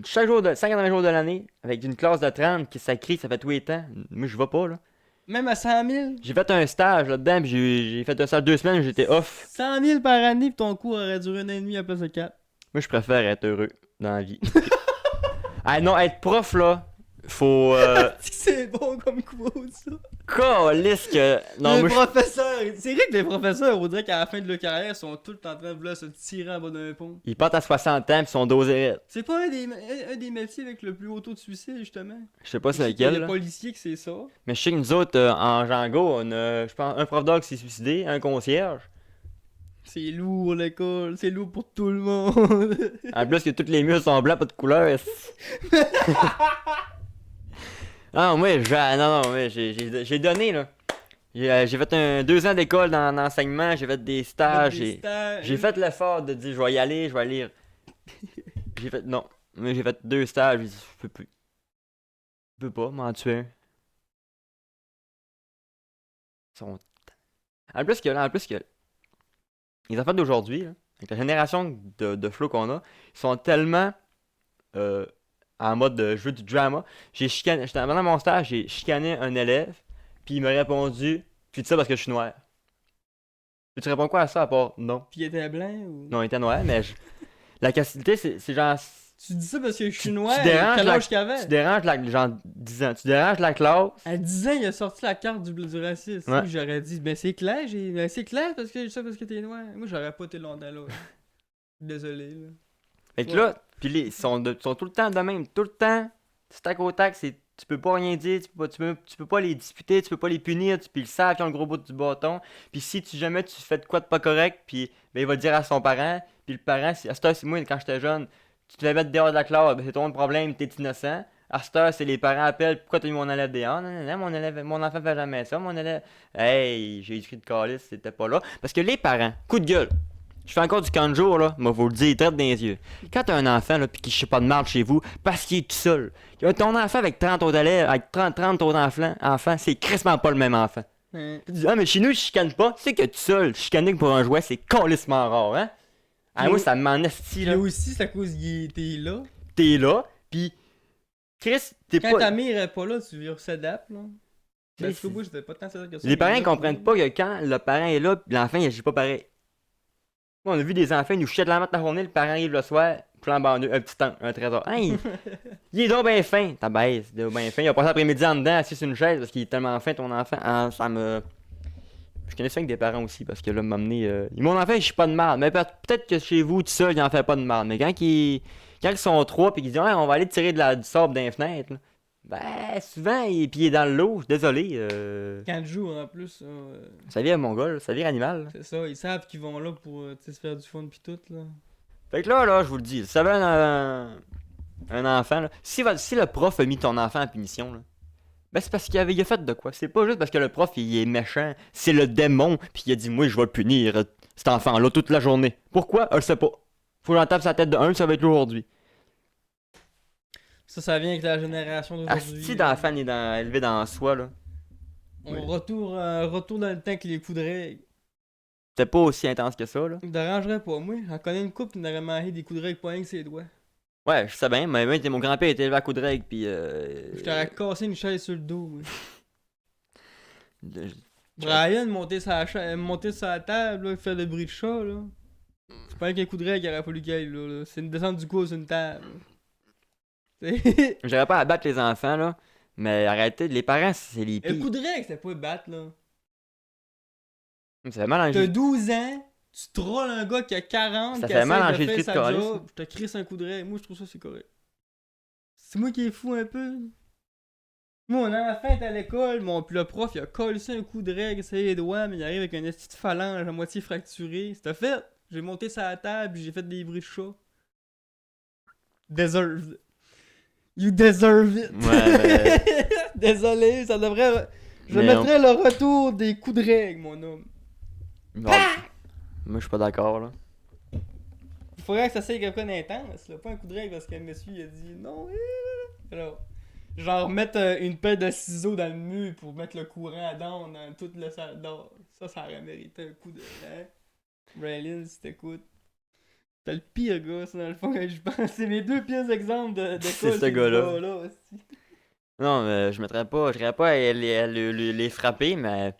chaque jour de 50 jours de l'année, avec une classe de 30 qui s'écrit, ça fait tous les temps. Moi, je vais pas, là. même à 100 000, J'ai fait un stage là-dedans, puis j'ai fait un stage 2 semaines, j'étais off. 100 000 par année puis ton cours aurait duré 1 an et demi à place de 4. Moi, je préfère être heureux dans la vie. Ah non, être prof, là, faut. C'est bon comme quote, ça. Calisse que. Non, Les moi, professeurs, c'est vrai que les professeurs, on dirait qu'à la fin de leur carrière, ils sont tous en train de vouloir se tirer en bas d'un pont. ils partent à 60 ans, puis ils sont dosés. C'est pas un des métiers avec le plus haut taux de suicide, justement. Je sais pas c'est Je sais qu'il y a lequel, le là. policier que c'est ça. Mais je sais que nous autres, en Django, on a, je pense, un prof d'art qui s'est suicidé, un concierge. C'est lourd l'école, c'est lourd pour tout le monde. En plus que tous les murs sont blancs, pas de couleur. Non, moi, j'ai donné, là. J'ai fait 2 ans d'école dans l'enseignement, j'ai fait des stages, j'ai fait l'effort de dire je vais y aller, je vais lire. J'ai fait, non, mais j'ai fait 2 stages, j'ai dit je peux plus. Je peux pas m'en tuer un. Ils sont... En plus que les enfants d'aujourd'hui, là, avec la génération de flow qu'on a, ils sont tellement en mode je veux du drama. J'étais pendant mon stage, j'ai chicané un élève, puis il m'a répondu, tu dis ça parce que je suis noir. Puis tu réponds quoi à ça à part non? Puis il était blanc ou. Non, il était noir, mais la qualité, c'est genre. Tu dis ça parce que je suis Tu, noir, tu déranges quel la, âge qu'il avait? tu déranges la, genre 10 ans. Tu déranges la classe. À 10 ans, il a sorti la carte du racisme. Ouais. J'aurais dit, ben c'est clair, c'est clair parce que je dis ça parce que t'es noir. Moi, j'aurais pas été longtemps là. Désolé, là. Fait que Ouais. là, puis ils sont tout le temps de même. Tout le temps, c'est tac au tac. Tu peux pas rien dire. Tu peux pas les disputer. Tu peux pas les punir. Puis ils savent qu'ils ont le gros bout du bâton. Puis si jamais tu fais de quoi de pas correct, puis ben, il va le dire à son parent. Puis le parent, à cette heure, c'est moi, quand j'étais jeune, tu te fais mettre dehors de la classe. Ben, c'est ton problème, t'es innocent. À cette heure, c'est les parents appellent. Pourquoi t'as mis mon élève dehors? Non, non, non, mon enfant fait jamais ça. Mon élève. Hey, j'ai écrit de calice, c'était pas là. Parce que les parents, coup de gueule. Je fais encore du camp de jour, là, moi, vous le dire, traite dans les yeux. Quand t'as un enfant, là, pis qui chie pas de marde chez vous, parce qu'il est tout seul. Ton enfant avec 30 autres élèves, avec 30 autres enfants, c'est crissement pas le même enfant. Tu dis, ah, mais chez nous, je chicane pas. Tu sais que tout seul, chicaner pour un jouet, c'est calissement rare, hein? Ah, moi, ça m'en estie, Puis là. aussi, c'est à cause qu'il était là. T'es là, pis Chris, t'es Quand pas. ta mère est pas là, tu s'adaptes, là. Tu Ben, sais, moi, j'étais pas tant sûr que ça. les mais parents là, comprennent oui. pas que quand le parent est là, pis l'enfant, il agit pas pareil. Moi, on a vu des enfants, ils nous jettent la main de la journée, le parent arrive le soir, flambant un petit temps, un trésor. Hein, il est donc bien fin, ta baisse, il est donc bien fin. Il a passé l'après-midi en dedans, assis sur une chaise, parce qu'il est tellement fin, ton enfant. Ah, ça me. Je connais ça avec des parents aussi, parce que là, m'amener. Mon enfant, il chie pas de mal, mais peut-être que chez vous, tout seul, il en fait pas de mal. Mais quand ils sont trois, puis qu'ils disent, ouais, on va aller tirer du sable dans les fenêtres, là, ben, souvent, puis il est dans l'eau, je suis désolé. Quand tu joues, en plus, Ça vire mon gars, là, ça vire animal, là. c'est ça, ils savent qu'ils vont là pour tu sais, se faire du fun pis tout, là. Fait que là, je vous le dis, si vous avez un enfant, là, si le prof a mis ton enfant en punition, là, ben c'est parce il a fait de quoi. C'est pas juste parce que le prof il est méchant, c'est le démon, puis il a dit, moi je vais le punir, cet enfant-là, toute la journée. Pourquoi? Je sais pas. Faut que j'en tape sa tête de un, ça va être aujourd'hui. Ça vient avec la génération d'aujourd'hui. Si d'enfant est élevé dans soi, là, On retourne dans le temps que les coups de règle. c'était pas aussi intense que ça, là. Ça me dérangerait pas, moi. J'en connais une couple qui n'aurait marié des coups de règle pas avec ses doigts. Ouais, je sais bien, mais moi, mon grand-père était élevé à coups de règle, puis Je t'aurais cassé une chaise sur le dos, moi. je- Brian monter sur la table, là, faire le bruit de chat, là. C'est pas avec un coup de règle qu'il aurait fallu qu'il aille, là. C'est une descente du coup sur une table. C'est- J'aurais pas à battre les enfants, là, mais arrêtez, les parents, c'est les Un pires. coup de règle, c'est pas battre, là. Ça fait mal en T'as 12 ans, tu trolles un gars qui a 40, Ça qui fait mal en essaie de Jésus-Christ faire de sa calice, job, je te crisse un coup de règle. Moi, je trouve ça c'est correct. C'est moi qui est fou un peu. Moi, mon enfant est à l'école, puis le prof, il a collé un coup de règle, essayé les doigts, mais il arrive avec un esti de phalange à moitié fracturé. C'était fait. J'ai monté sur la table, j'ai fait des bruits de chat. Deserved. You deserve it. Ouais, Désolé, ça devrait. Je Mais mettrais le retour des coups de règle, mon homme. Bon, moi, je suis pas d'accord, là. Il faudrait que ça soit quelqu'un d'intense, là. Pas un coup de règle parce que le monsieur il a dit non. Alors, genre mettre une paire de ciseaux dans le mur pour mettre le courant dans toute la salle d'or. Ça aurait mérité un coup de. Hein? Raylan, si t'écoutes. T'as le pire gars, ça, dans le fond, quand je pense. C'est mes deux pires exemples de C'est ce gars-là. là aussi. Non, mais je dirais pas à les frapper, mais.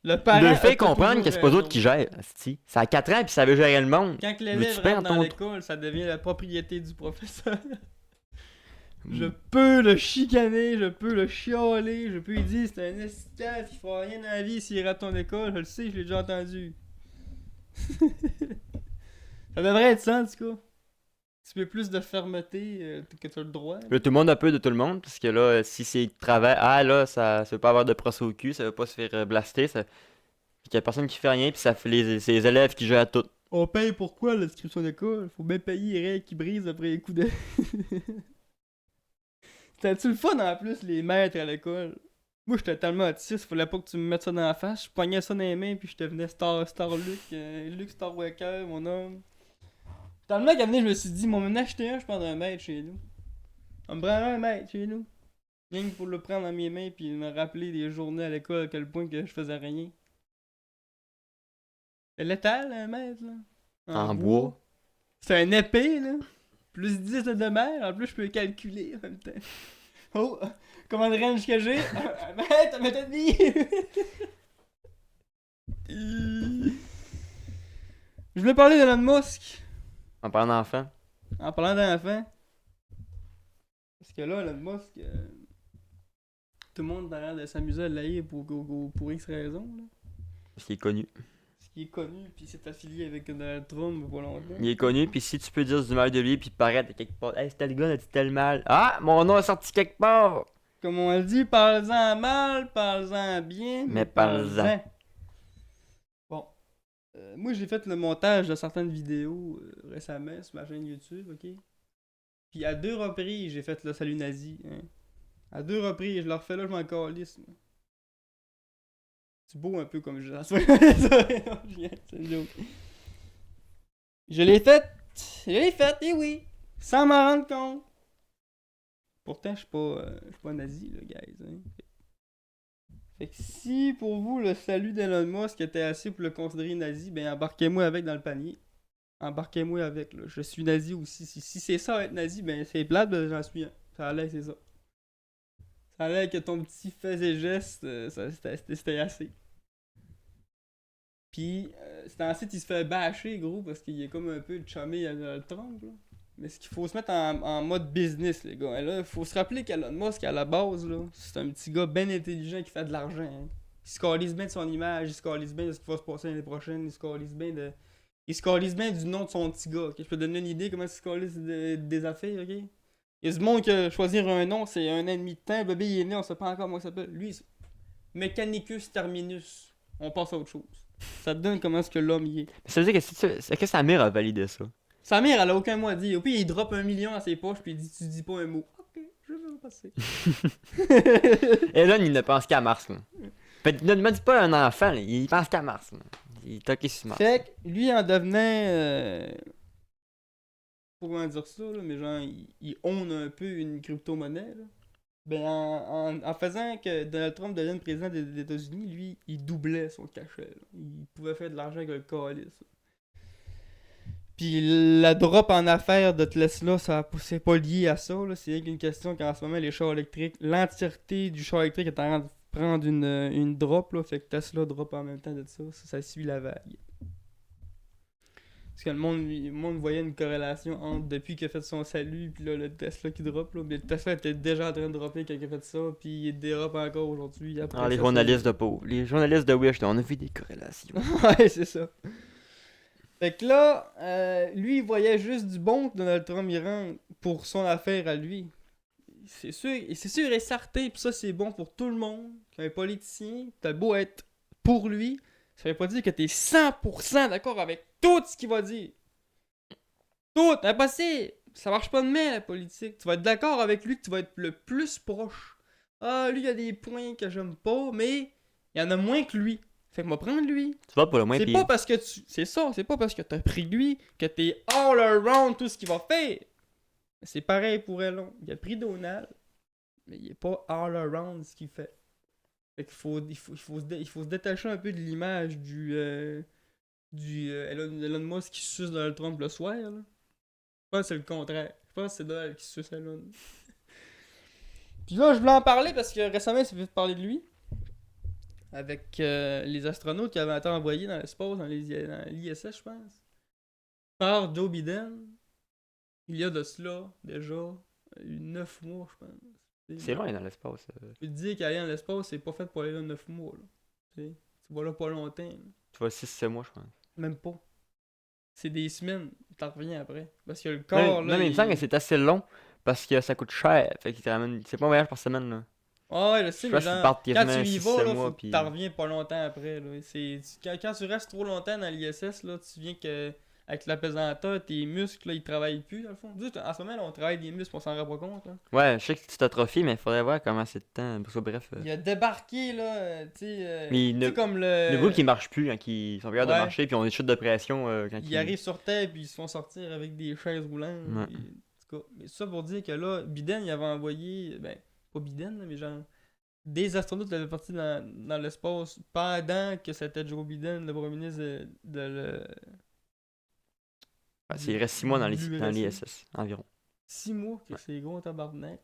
Le parent. Le a fait pas comprendre toujours que c'est pas eux raison. autres qui gèrent, asti. Ça a 4 ans puis ça veut gérer le monde. Quand Veux-tu l'élève perdre rentre dans ton l'école, ça devient la propriété du professeur. Je Mm. peux le chicaner, je peux le chialer, je peux lui dire c'est un esclave, il fera rien dans la vie s'il rate ton école, je le sais, je l'ai déjà entendu. Ça devrait être ça en tout cas. Un petit peu plus de fermeté que tu as le droit. Là, tout le monde a peur de tout le monde, parce que là, si c'est travail, là, ça veut pas avoir de procès au cul, ça veut pas se faire blaster, ça. Puis qu'il y a personne qui fait rien, puis ça fait c'est les élèves qui gèrent tout. On paye pourquoi l'inscription d'école? Faut bien payer les règles qui brisent après les coups de. C'était-tu le fun en plus, les maîtres à l'école? Moi j'étais tellement autiste, fallait pas que tu me mettes ça dans la face. Je pognais ça dans les mains puis je devenais Star Luke, Luke Starwaker, mon homme. Tellement qu'à venir, je me suis dit, m'en acheter un, je prends un maître chez nous. On me prend un maître chez nous. Rien que pour le prendre dans mes mains puis me rappeler des journées à l'école à quel point que je faisais rien. C'est létal, un maître, là. En bois. C'est un épée, là. Plus 10 de mer, en plus je peux calculer en même temps. Oh, comment de range que j'ai? T'as ma vie! Je voulais parler d'Elon Musk En parlant d'enfant. en parlant d'enfant. Parce que là, Elon Musk, tout le monde a l'air de s'amuser à l'haïr pour X raisons. Là. Parce qu'il est connu. Parce qu'il est connu, puis il s'est affilié avec Donald Trump pas longtemps. Il est connu, puis si tu peux dire du mal de lui, puis paraître quelque part. Hey, c'était le gars, a dit tel mal. Ah, mon nom est sorti quelque part. Comme on le dit, parle-en mal, parle-en bien, Mais parle-en. Bon. Moi, j'ai fait le montage de certaines vidéos récemment sur ma chaîne YouTube, ok? Puis à 2 reprises, j'ai fait le salut nazi. Hein? À 2 reprises, je le refais là, je m'en calisse. Moi. C'est beau un peu comme je c'est une joke. Je l'ai fait, et oui, sans m'en rendre compte. Pourtant, je suis pas nazi, là, guys. Hein? Fait que si pour vous le salut d'Elon Musk était assez pour le considérer nazi, ben embarquez-moi avec dans le panier. Embarquez-moi avec, là. Je suis nazi aussi. Si c'est ça être nazi, ben c'est plate, ben j'en suis un. Ça allait, c'est ça. Ça allait que ton petit fait et geste, c'était assez. Pis, c'est ensuite il se fait bâcher, gros, parce qu'il est comme un peu chumé à Donald Trump, là. Mais ce qu'il faut se mettre en mode business, les gars. Et là, il faut se rappeler qu'Elon Musk, à la base, là, c'est un petit gars bien intelligent qui fait de l'argent. Hein. Il se calise bien de son image, il se calise bien de ce qui va se passer l'année prochaine, il se calise bien de. Il se calise bien du nom de son petit gars. Okay? Je peux te donner une idée comment il se calise des affaires, ok? Il y a du monde que choisir un nom, c'est un ennemi de temps. Le bébé il est né, on sait pas encore comment il s'appelle. Lui, c'est Mechanicus Terminus. On passe à autre chose. Ça te donne comment est-ce que l'homme y est. Ça veut dire que est-ce que sa mère a validé ça? Sa mère, elle a aucun mot à dire. Au pire, il drop 1 million à ses poches, puis il dit tu dis pas un mot. Ok, je vais passer. Et là, il ne pense qu'à Mars. Là. Ne me dis pas un enfant, là. Il pense qu'à Mars. Là. Il est toqué sur Mars. Fait que lui, en devenant. Comment dire ça, là, mais genre, il own un peu une crypto-monnaie. Là. Ben, en faisant que Donald Trump devienne président des États-Unis, lui, il doublait son cachet. Là. Il pouvait faire de l'argent avec le calice. Puis la drop en affaires de Tesla, c'est pas lié à ça. Là. C'est une question qu'en ce moment, les chars électriques, l'entièreté du char électrique est en train de prendre une drop. Là, fait que Tesla drop en même temps de ça. Ça suit la vague. Parce que le monde voyait une corrélation entre depuis qu'il a fait son salut, puis là, le Tesla qui drop. Là. Mais le Tesla était déjà en train de dropper quand il a fait ça, puis il dérope encore aujourd'hui. Ah, les journalistes de Pau. Les journalistes de Wish, on a vu des corrélations. Ouais, c'est ça. Fait que là, lui, il voyait juste du bon que Donald Trump y rentre pour son affaire à lui. C'est sûr et certain, pis ça c'est bon pour tout le monde. Qu'un politicien, t'as beau être pour lui, ça veut pas dire que t'es 100% d'accord avec tout ce qu'il va dire. Tout, impossible. Ça marche pas de même la politique. Tu vas être d'accord avec lui que tu vas être le plus proche. Ah, lui, il y a des points que j'aime pas, mais il y en a moins que lui. Fait que moi prendre lui. Tu vas pour le moins C'est pis... pas parce que tu. C'est ça, c'est pas parce que t'as pris lui que t'es all around tout ce qu'il va faire. C'est pareil pour Elon. Il a pris Donald, mais il est pas all around ce qu'il fait. Fait qu'il faut se détacher un peu de l'image du Elon Musk qui suce Donald Trump le soir. Là. Je pense que c'est le contraire. Je pense que c'est Donald qui suce Elon. Puis là, je voulais en parler parce que récemment, il s'est fait parler de lui. Avec les astronautes qui avaient été envoyés dans l'espace, dans l'ISS, je pense. Par Joe Biden. Il y a de cela, déjà, 9 mois, je pense. C'est loin dans l'espace. Je peux te dire qu'aller dans l'espace, c'est pas fait pour aller là 9 mois. Là. Tu vas là pas longtemps. Là. Tu vas 6-7 mois, je pense. Même pas. C'est des semaines, t'en reviens après. Parce que le corps, Non, là. mais il me semble que c'est assez long parce que ça coûte cher. Fait qu'il te ramène. C'est pas un voyage par semaine, là. Ah ouais, je sais, Je mais pense qu'ils genre, partent quand quasiment tu y 6-7 vas, là, mois, faut que puis- t'en reviens pas longtemps après. Là. Quand tu restes trop longtemps dans l'ISS, là, tu viens que avec l'apesanteur, tes muscles, là, ils travaillent plus, dans le fond. Juste, en ce moment, là, on travaille des muscles, on s'en rend pas compte. Là. Ouais, je sais que tu t'atrophies, mais il faudrait voir comment c'est de temps. Parce que bref. Il a débarqué, là, tu sais, Mais tu sais, comme le... Le groupe qui marche plus quand ils sont capables de Ouais. marcher, puis ils ont des chutes de pression quand Ils arrivent sur Terre, puis ils se font sortir avec des chaises roulantes. Ouais. Puis, en tout cas, mais ça pour dire que là, Biden, il avait envoyé, ben, pas Biden, là, mais genre, des astronautes qui étaient partis dans l'espace pendant que c'était Joe Biden, le premier ministre Il reste 6 mois dans l'URSS. l'ISS, environ. 6 mois, que Ouais. c'est gros en tabarnak.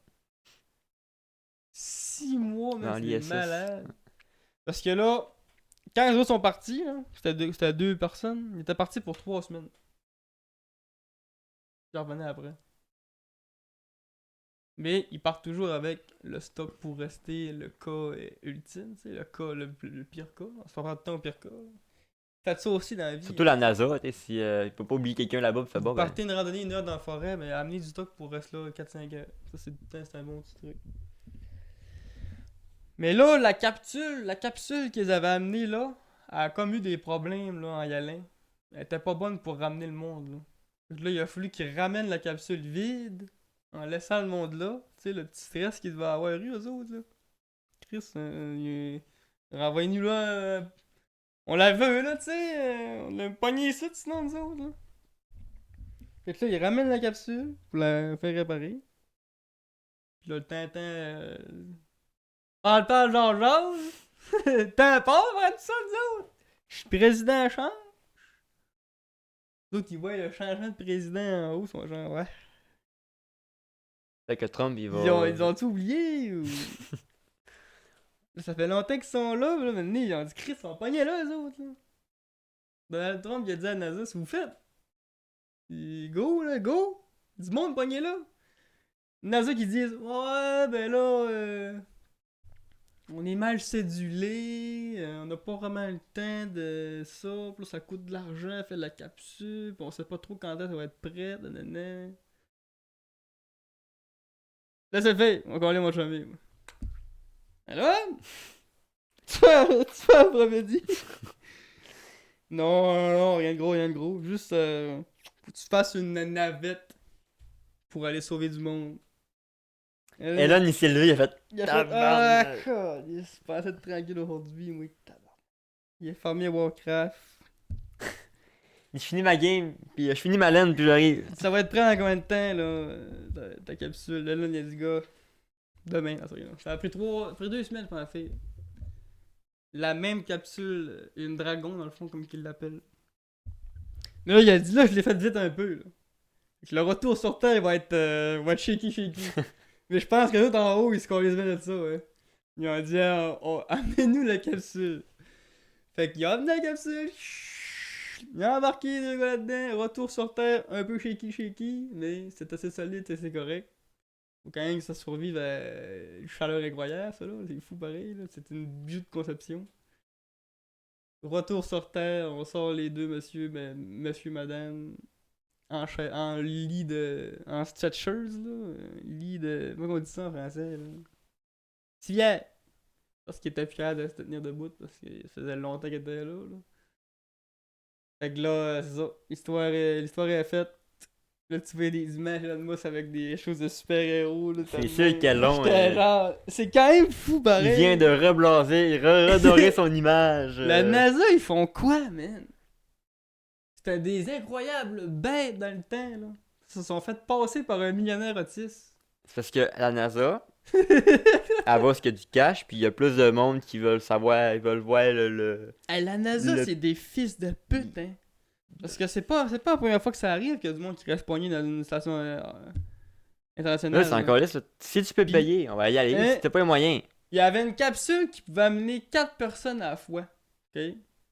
6 mois, Dans même, c'est l'ISS. malade. Parce que là, quand les autres sont partis, là, c'était 2 personnes, ils étaient partis pour 3 semaines. Ils revenaient après. Mais ils partent toujours avec le stock pour rester le cas ultime, tu sais, le cas, le pire cas. On se fait prendre de temps au pire cas. Là. Faites ça aussi dans la vie. Surtout la NASA, tu sais, si il peut pas oublier quelqu'un là-bas, puis fait Vous bon, ben. partez une randonnée 1 heure dans la forêt, mais amenez du stock pour rester là 4-5 heures. Ça, c'est un bon petit truc. Mais là, la capsule qu'ils avaient amenée là, elle a comme eu des problèmes là, en y allant. Elle était pas bonne pour ramener le monde. Là, donc là il a fallu qu'ils ramènent la capsule vide en laissant le monde là. Tu sais, le petit stress qu'ils devaient avoir eu, eux autres. Là. Chris, renvoyez-nous là. On la veut là, tu sais. On l'a pogné ici, sinon nous autres. Là. Fait que là, ils ramènent la capsule pour la faire réparer. Puis là, le Tintin. Parle, genre. T'as peur de ça, nous autres? Je suis président en change. L'autre, ils voient le changement de président en haut, ils sont genre, ouais. Fait que Trump, il Ils va. ont tout oublié ou. Ça fait longtemps qu'ils sont là, là, maintenant, ils ont dit, Chris, ils sont pognés là, eux autres, là. Donald Trump, il a dit à NASA, si vous faites. Puis, go, là, go. Du monde pogné là. NASA qui disent, ouais, ben là, on est mal cédulé, on n'a pas vraiment le temps de ça, puis là, ça coûte de l'argent, faire la capsule, puis on sait pas trop quand elle va être prête, nanana. Là, c'est fait, on va aller mon chumé. Alors? Tu fais après-midi? Non, rien de gros. Juste, faut que tu fasses une navette pour aller sauver du monde. Elon, il s'est levé, il a fait. Il a fait, Tabarnak. il se passait être tranquille aujourd'hui, moi. Tabarnak. Il est fermé à Warcraft. Je finis ma game, puis je finis ma laine, puis j'arrive. Ça va être prêt dans combien de temps, là, ta capsule? Là, il a dit, gars, demain, là, ça a pris 2 semaines pour la faire. La même capsule, une dragon, dans le fond, comme qu'il l'appelle. Mais là, il a dit, là, je l'ai fait vite un peu, là. Fait que le retour sur Terre, il va être shaky. Mais je pense que l'autre en haut, ils se connaissent bien de ça, ouais. Ils ont dit, amenez-nous la capsule. Fait qu'il a amené la capsule. Il a embarqué les gars là-dedans. Retour sur Terre, un peu shaky. Mais c'est assez solide et c'est correct. Faut quand même que ça survive à une chaleur incroyable, ça là. C'est fou pareil, là. C'est une beauté de conception. Retour sur Terre, on sort les deux monsieur, madame. En lit de. En stretchers, là. Lit de. Comment on dit ça en français, là? Civière! Parce qu'il était fier de se tenir debout, parce que ça faisait longtemps qu'il était là, là. Fait que là, c'est ça. L'histoire est faite. Là, tu vois des images de mousse avec des choses de super-héros, là. C'est sûr qu'elle long. J'étais genre. C'est quand même fou, pareil. Il vient de reblaser, redorer son image. La NASA, ils font quoi, man? C'était des incroyables bêtes dans le temps, là. Ils se sont fait passer par un millionnaire autiste. C'est parce que la NASA, elle voit ce qu'il y a du cash, puis il y a plus de monde qui veulent savoir, ils veulent voir le... Hey, la NASA, Le- c'est des fils de pute, hein. Parce que c'est pas la première fois que ça arrive qu'il y a du monde qui reste pogné dans une station internationale. Là, c'est là. encore là. Si tu peux Puis- payer, on va y aller. Hein? Si t'as pas les moyens. Il y avait une capsule qui pouvait amener 4 personnes à la fois. OK?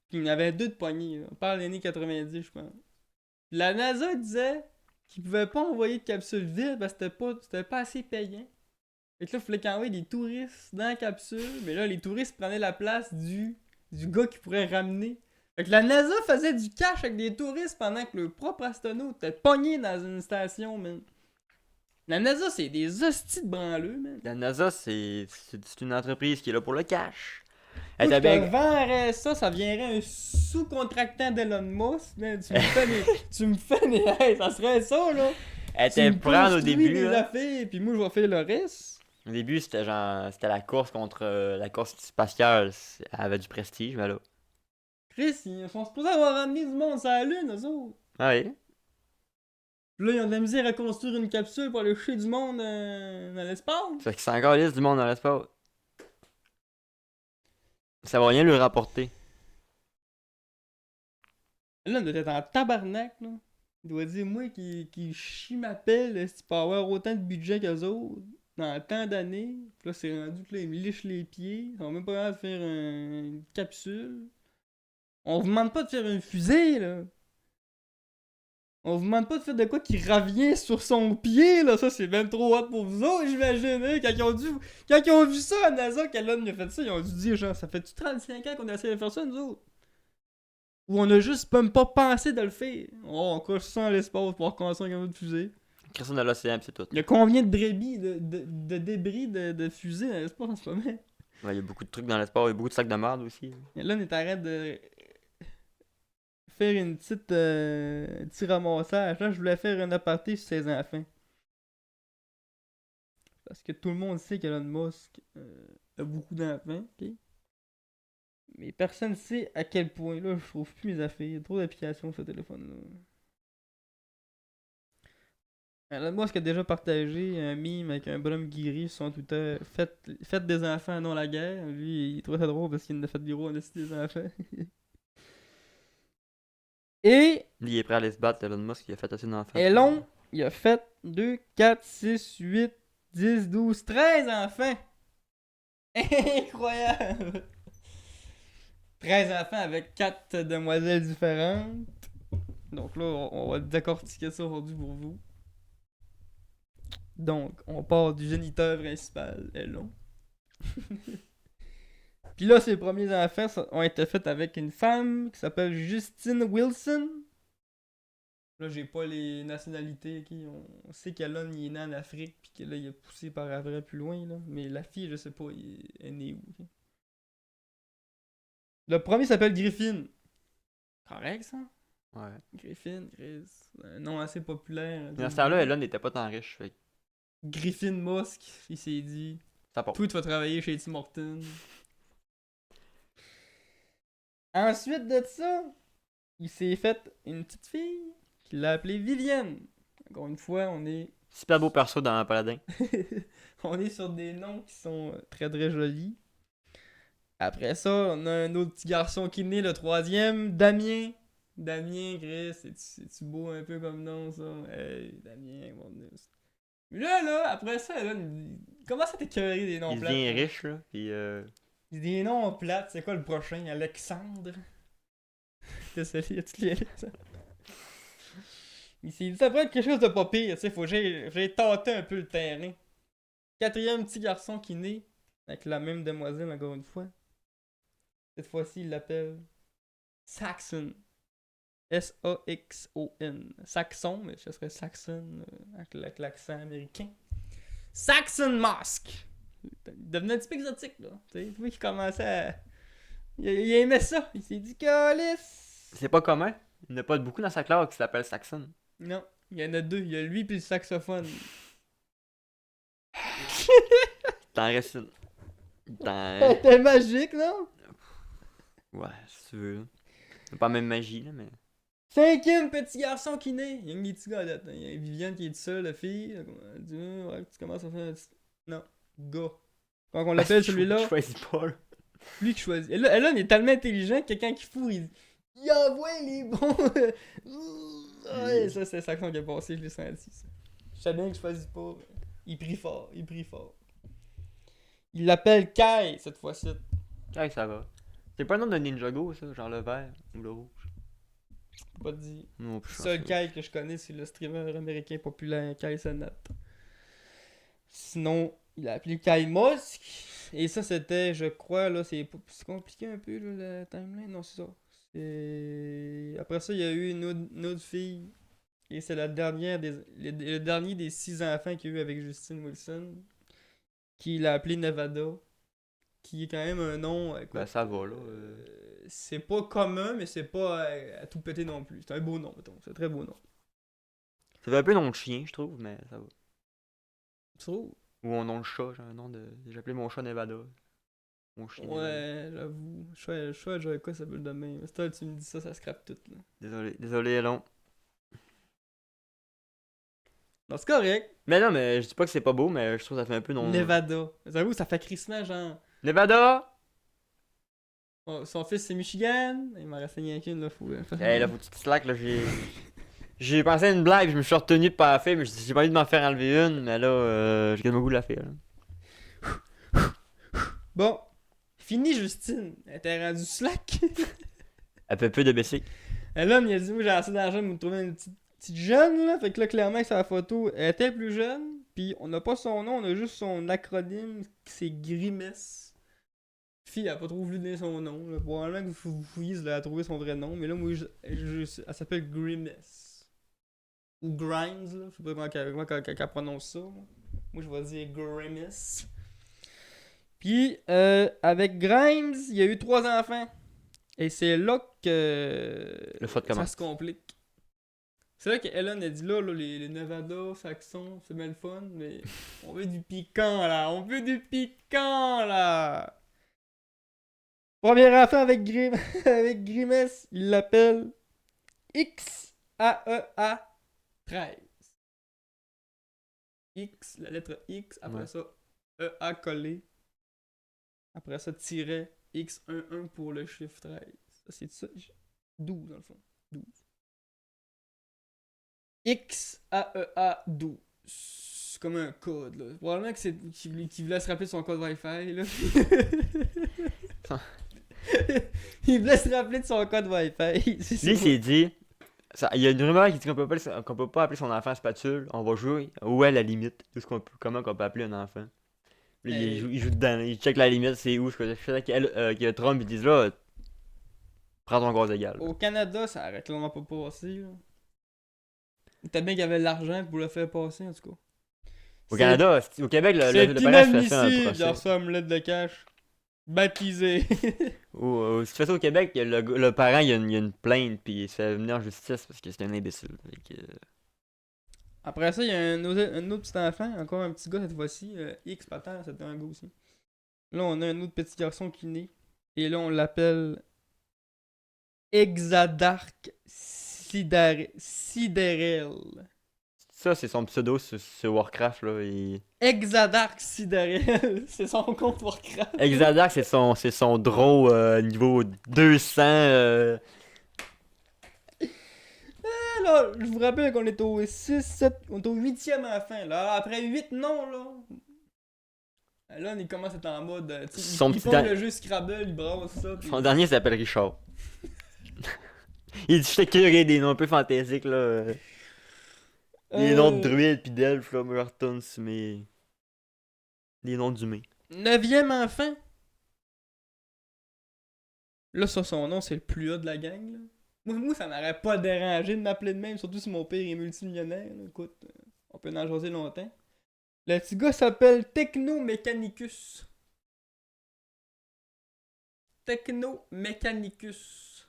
Puis il y en avait 2 de poignées. Là. On parle des années 90, je pense. La NASA disait qu'ils pouvaient pas envoyer de capsule vide parce que c'était pas assez payant. Fait que là, il fallait qu'ils envoient des touristes dans la capsule. Mais là, les touristes prenaient la place du gars qui pourrait ramener. Fait que la NASA faisait du cash avec des touristes pendant que le propre astronaute était pogné dans une station, man. La NASA, c'est des hosties de branleux, man. La NASA, c'est une entreprise qui est là pour le cash. Moi, Elle je était te bien... vendrais ça viendrait un sous-contractant d'Elon Musk, man. Tu me fais des... Hey, ça serait ça, là. Elle Tu était me prendre au construis début, des là. affaires, puis moi, je vais faire le reste. Au début, c'était genre... C'était la course contre la course spatiale. Elle avait du prestige, mais là... Chris, ils sont supposés avoir ramené du monde sur la Lune, eux autres. Ah oui. Puis là, ils ont de la misère à construire une capsule pour aller chier du monde dans l'espace. Fait que c'est encore liste du monde dans l'espace. Ça va rien lui rapporter. Là, on doit être en tabarnak, là. Il doit dire, moi qui chie ma pelle, est-ce qu'il peut avoir autant de budget qu'eux autres dans tant d'années? Puis là, c'est rendu que là, ils me lichent les pieds. Ils sont même pas capables de faire une capsule. On vous demande pas de faire une fusée, là. On vous demande pas de faire de quoi qui revient sur son pied, là. Ça, c'est même trop hot pour vous autres, j'imagine, hein. Quand ils ont vu ça à NASA, qu'Elon a fait ça, ils ont dû dire, genre, ça fait-tu 35 ans qu'on a essayé de faire ça, nous autres? Ou on a juste même pas pensé de le faire. Oh, on coche ça dans l'espace pour reconstruire un autre fusée. Création de l'océan, pis c'est tout. Il y a combien de brebis, de débris de fusées dans l'espace en ce moment? Ouais, il y a beaucoup de trucs dans l'espace, il y a beaucoup de sacs de merde aussi. Là, on est arrête de faire une petite petit ramassage. Là, je voulais faire un aparté sur ses enfants. Parce que tout le monde sait qu'Elon Musk a beaucoup d'enfants, ok? Mais personne sait à quel point, là, je trouve plus mes affaires. Il y a trop d'applications sur ce téléphone-là. Elon Musk a déjà partagé un meme avec un bonhomme guéri sur son Twitter. Faites des enfants, non la guerre. Lui, il trouvait ça drôle parce qu'il en a fait des gros, on a cité des enfants. Et Lui, il est prêt à aller se battre, Elon Musk, il a fait assez d'enfants. Elon, il a fait 2, 4, 6, 8, 10, 12, 13 enfants. Incroyable! 13 enfants avec 4 demoiselles différentes. Donc là, on va décortiquer ça aujourd'hui pour vous. Donc, on part du géniteur principal, Elon. Puis là, ses premiers enfants ont été faits avec une femme qui s'appelle Justine Wilson. Là, j'ai pas les nationalités, ok? On sait qu'Elon il est né en Afrique, puis que là, il a poussé par après plus loin, là. Mais la fille, je sais pas, elle est née où, ok? Le premier s'appelle Griffin. Correct, ça? Ouais. Griffin, Chris. Un nom assez populaire. Mais à ce temps-là, Elon n'était pas tant riche, fait que Griffin Musk, il s'est dit. ça part. Toi, tu vas travailler chez Tim Hortons. Ensuite de ça, il s'est fait une petite fille qu'il a appelée Vivienne. Encore une fois, on est Super beau perso dans Paladin. on est sur des noms qui sont très très jolis. Après ça, on a un autre petit garçon qui est né, le troisième, Damien. Damien, Chris, c'est-tu beau un peu comme nom, ça? Hey, Damien, mon Dieu. Mais là, après ça, là, il commence à t'écœurer des noms Il plates. devient là. riche, là, pis Il dit des noms plates, c'est quoi le prochain? Alexandre? Désolé, y'a-tu lié ça? Il s'est dit, ça pourrait être quelque chose de pas pire, tu sais, faut que j'aille tâter un peu le terrain. Quatrième petit garçon qui naît, avec la même demoiselle encore une fois. Cette fois-ci, il l'appelle Saxon. S-A-X-O-N. Saxon, mais ce serait Saxon avec l'accent américain. Saxon Musk! Il devenait un petit peu exotique, là. Tu sais, lui qui commençait à. Il aimait ça. Il s'est dit, Calice! c'est pas commun. Il n'y en a pas beaucoup dans sa classe qui s'appelle Saxon. Non, il y en a deux. Il y a lui puis le saxophone. T'en restes une. C'était magique, non? Ouais, si tu veux. Là. C'est pas la même magie, là, mais. Cinquième petit garçon qui naît. Il y a une petite galette. Il y a Viviane qui est seule, la fille. Elle dit, ouais, tu commences à faire un petit. Non, gars. Quand on l'appelle celui-là, Je choisis pas, là. lui qui choisit. Et là, il est tellement intelligent que quelqu'un qui fourre, il envoie les bons. Ouais, ça, c'est le saxon qui a passé, je l'ai senti. Ça. Je sais bien que je choisis pas. Il prie fort, il prie fort. Il l'appelle Kai cette fois-ci. Ouais, ça va. C'est pas le nom de Ninjago, ça, genre le vert ou le rouge. Je peux pas te dire. Non plus. Le seul Kai que je connais, c'est le streamer américain populaire Kai Cenat. Sinon, il a appelé Kai Musk. Et ça, c'était, je crois, là, c'est compliqué un peu, là, la timeline. Non, c'est ça. Après ça, il y a eu une autre fille. Et c'est la dernière le dernier des 6 enfants qu'il y a eu avec Justine Wilson. Qui l'a appelé Nevada. Qui est quand même un nom. Écoute, Ben, ça va, là. c'est pas commun, mais c'est pas à tout péter non plus. C'est un beau nom, mettons. C'est un très beau nom. Ça fait un peu nom de chien, je trouve, mais ça va. Tu trouves? Ou un nom de chat, j'ai un nom de. J'ai appelé mon chat Nevada. Mon chien Nevada. Ouais, j'avoue. Choix, j'aurais quoi ça peut le demain. Mais toi, tu me dis ça scrape tout, là. Désolé, Elon. Non, c'est correct. Mais non, mais je dis pas que c'est pas beau, mais je trouve que ça fait un peu nom. Nevada. J'avoue, ça fait crissement, genre. Nevada! Son fils, c'est Michigan. Il m'en reste rien qu'une, là. Hey, là, faut que tu te slack, là, j'ai. J'ai pensé à une blague, je me suis retenu de pas la faire, mais j'ai pas envie de m'en faire enlever une, mais là, j'ai quand même le goût de la faire. Là. Bon, fini Justine. Elle était rendue slack. Elle fait peu de baisser. L'homme, il a dit, moi j'ai assez d'argent pour me trouver une petite jeune, là. Fait que là, clairement, sur la photo, elle était plus jeune. Puis on n'a pas son nom, on a juste son acronyme, c'est Grimesse. Fille, elle a pas trop voulu donner son nom. Là. Probablement que vous fouillez, elle a trouvé son vrai nom. Mais là, moi, elle s'appelle Grimace. Ou Grimes, là. Je sais pas comment qu'elle prononce ça. Moi, je vais dire Grimace. Puis, avec Grimes, il y a eu 3 enfants. Et c'est là que Le faute ça commence. se complique. C'est là qu'Ellen a dit là, les Nevada, Saxons, c'est bien le fun, mais on veut du piquant là, on veut du piquant là. Premier enfant avec avec Grimace, il l'appelle XAEA 13. X, la lettre X, après Ouais. ça, EA collé. Après ça, tiret X11 pour le chiffre 13. Ça, c'est ça. 12 dans le fond. 12. XAEA 12. C'est comme un code, là. Probablement que c'est qu'il voulait se rappeler de son code Wi-Fi, là. Il voulait se rappeler de son code Wi-Fi. Lui, il s'est dit, il y a une rumeur qui dit qu'on peut pas appeler son enfant spatule, on va jouer. Où est la limite? Comment qu'on peut appeler un enfant? Là, Hey, il joue dedans, là, il check la limite, c'est où? Ce que je fais que Trump, il dit là, prends ton gaz égal. au Canada, ça aurait clairement pas passé, là. Peut-être bien qu'il y avait l'argent pour le faire passer, en tout cas. Au C'est Canada, au Québec, c'est le parent se fait faire un inadmissible, il procès. reçoit une lettre de cash. Baptisé. Si tu fais ça au Québec, le parent, il y a une plainte, puis il se fait venir en justice parce que c'est un imbécile. Fait que, Après ça, il y a un autre petit enfant, encore un petit gars cette fois-ci. X patin, c'était un gars aussi. Là, on a un autre petit garçon qui naît. Et là, on l'appelle Exadark Siderel. ça, c'est son pseudo sur Warcraft, là. Exadark Siderel. C'est son compte Warcraft. Exadac, c'est son draw niveau 200. Là, je vous rappelle qu'on est au 6, 7, on est au 8e enfant. Là, après 8 noms, là. Là, il commence à être en mode. Son Il petit prend dan- le jeu Scrabble, il brasse ça. Puis... Son dernier s'appelle Richard. Il dit, je t'ai curé des noms un peu fantaisiques, là. Les noms de druides pis d'elfes, là. Moi, je retourne sur mes. Les noms d'humains. 9e enfant. Là, ça, son nom, c'est le plus haut de la gang. Là. Moi, ça m'aurait pas dérangé de m'appeler de même, surtout si mon père est multimillionnaire. Là. Écoute, on peut en jaser longtemps. Le petit gars s'appelle Techno Mechanicus. Techno Mechanicus.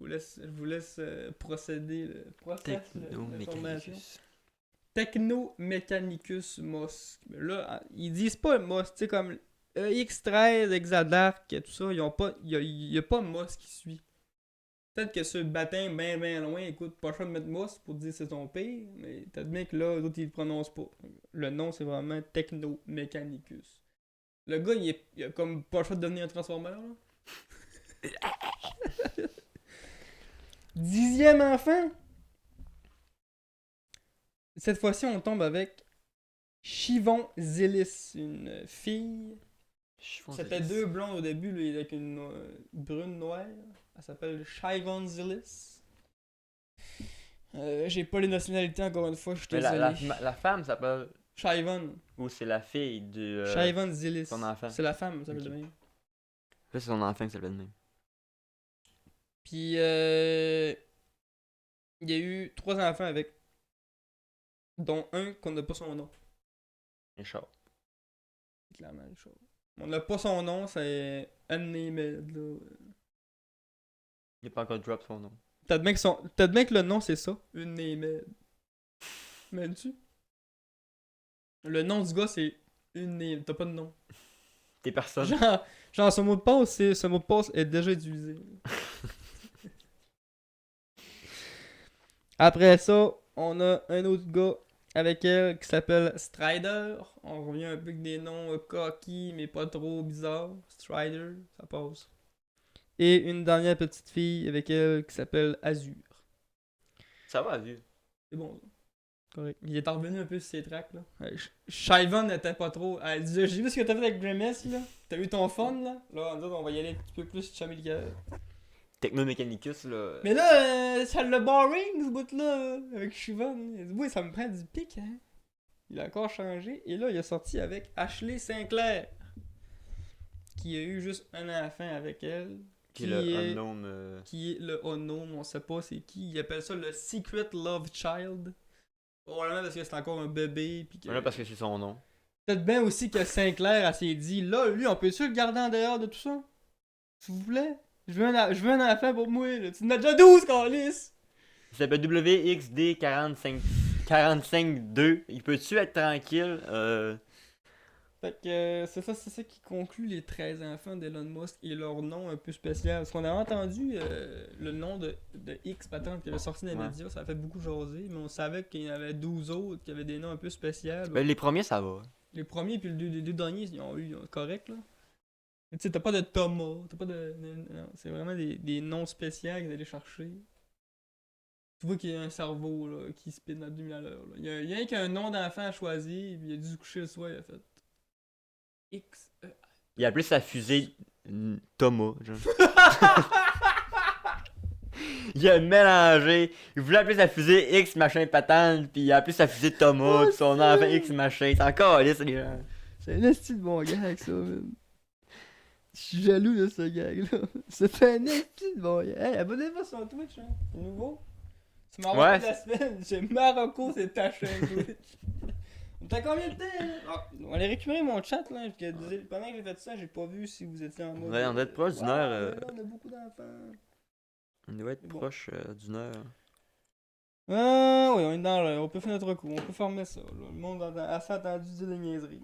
Je vous laisse procéder le process de formation. Techno Mechanicus Mosk. Là, ils disent pas Mosk, tu sais, comme X13, Exadark, tout ça, ils ont pas. Il y a pas Mosk qui suit. Peut-être que sur le baptême, ben loin, écoute, pas le choix de mettre Mosk pour dire c'est ton père, mais t'admets que là, les autres, ils le prononcent pas. Le nom, c'est vraiment Techno Mechanicus. Le gars, il a comme pas le choix de devenir un transformer, là. 10e enfant. Cette fois-ci, on tombe avec Chivon Zillis, une fille. C'était 2 blondes au début, là, avec une brune noire. Elle s'appelle Chivon Zillis. J'ai pas les nationalités encore une fois, je suis Mais désolé. la femme s'appelle. Chivon. Ou c'est la fille du. Chivon Zillis. son enfant. C'est la femme, ça s'appelle Ok. de même. C'est son enfant qui s'appelle de même. Puis, il y a eu 3 enfants avec. Dont un qu'on n'a pas son nom. Richard. C'est clairement une chose. On n'a pas son nom, c'est Unnamed, là. Il n'a pas encore drop son nom. T'admets que le nom c'est ça? Unnamed. M'aimes-tu? Le nom du gars c'est Unnamed. T'as pas de nom. T'es personne. Genre ce mot de passe, ce mot de passe est déjà utilisé. Après ça, on a un autre gars avec elle qui s'appelle Strider. On revient un peu avec des noms coquilles mais pas trop bizarres. Strider, ça passe. Et une dernière petite fille avec elle qui s'appelle Azur. Ça va, vu. C'est bon, ça. Correct. Il est revenu un peu sur ses tracks, là. Shivan n'était pas trop. Elle dit, j'ai vu ce que t'as fait avec Grimace, là. T'as eu ton fun, là. Là, on va y aller un petit peu plus chummy le gars. Techno Mechanicus, là. Mais là, ça le boring, ce bout-là, avec Shivan. Il dit, oui, ça me prend du pic, hein. Il a encore changé. Et là, il a sorti avec Ashley Sinclair. Qui a eu juste un enfant avec elle. Qui est le unknown. Qui est le unknown, on sait pas c'est qui. Il appelle ça le Secret Love Child. Probablement parce que c'est encore un bébé. Puis que... Voilà, parce que c'est son nom. Peut-être bien aussi que Sinclair, elle s'est dit, là, lui, on peut-tu le garder en dehors de tout ça? S'il vous plaît? Je veux un enfant pour moi, là. Tu en as déjà 12, Carlis! Il s'appelle WXD45-2. Il peut-tu être tranquille? Fait que c'est ça qui conclut les 13 enfants d'Elon Musk et leur nom un peu spécial. Parce qu'on a entendu le nom de X patente qui avait sorti dans les Ouais. médias, ça a fait beaucoup jaser, mais on savait qu'il y en avait 12 autres qui avaient des noms un peu spéciaux. Ben, les premiers, ça va. Les premiers puis les deux derniers, ils ont eu correct là. Mais tu sais, t'as pas de Thomas, t'as pas de. Non, c'est vraiment des noms spéciaux qu'ils allaient chercher. Tu vois qu'il y a un cerveau là, qui spin à 2000 à l'heure. Là. Il y a rien qu'un nom d'enfant à choisir, puis il a dû se coucher le soir, il a fait X. Il a appelé sa fusée Thomas, genre. Il a mélangé. Il voulait appeler sa fusée X machin patente, puis il a appelé sa fusée Thomas, puis son enfant X machin. C'est encore lisse, les gens. C'est un esti de bon gag, ça, man. Je suis jaloux de ce gag-là. C'est un esti de bon gag. Hey, abonnez-vous sur son Twitch, hein. C'est nouveau. C'est Marocco Ouais, de la semaine. J'ai Marocco, c'est ta chaîne Twitch. T'as combien de temps, là? On allait récupérer mon chat, là. Pendant que j'ai fait ça, j'ai pas vu si vous étiez en mode. Ouais, on doit être proche d'une heure. Là, on a beaucoup d'enfants. On doit être Bon. proche d'une heure. Ah, oui, on est dans l'heure. On peut faire notre coup. On peut former ça, là. Le monde a assez entendu dire des niaiseries.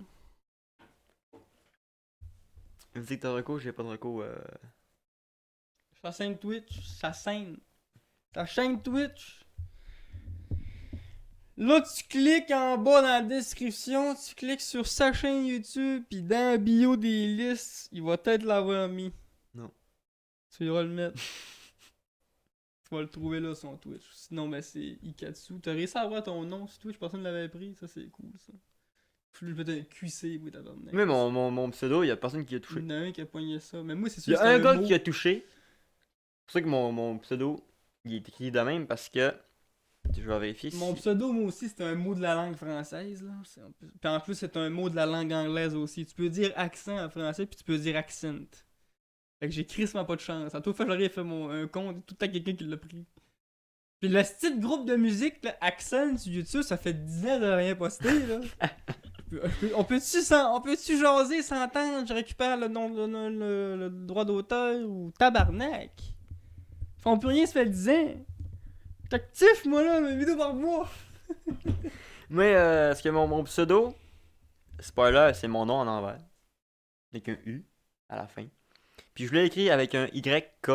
Il me dit que t'as un recours, j'ai pas de recours. Sa chaîne Twitch, ta chaîne Twitch. Là, tu cliques en bas dans la description, tu cliques sur sa chaîne YouTube, puis dans la bio des listes, il va peut-être l'avoir mis. Non. Tu iras le mettre. Tu vas le trouver là, son Twitch. Sinon, ben c'est Ikatsu. T'as réussi à avoir ton nom sur Twitch, personne ne l'avait pris, ça c'est cool ça. Faut lui mettre un QC, oui, tabarnak. Mais mon pseudo, il y a personne qui a touché. Il y en a un qui a pogné ça. Mais moi, c'est Il y sûr a que un c'est gars mot. qui a touché. C'est pour ça que mon pseudo, il est écrit de même parce que. Je vais vérifier si. Mon pseudo, moi aussi, c'est un mot de la langue française. Là. Puis en plus, c'est un mot de la langue anglaise aussi. Tu peux dire accent en français, puis tu peux dire accent. Fait que j'ai crissement pas de chance. À toute fois, j'aurais fait un compte, tout le temps quelqu'un qui l'a pris. Puis le style groupe de musique, là, Accent sur YouTube, ça fait 10 ans de rien poster, là. On peut-tu jaser, s'entendre, je récupère le nom, le droit d'auteur ou tabarnak? On peut rien se fait 10 ans. T'es actif, moi, là, mes vidéos par mois. Mais ce que mon pseudo, spoiler, c'est mon nom en envers. Avec un U à la fin. Puis je l'ai écrit avec un YK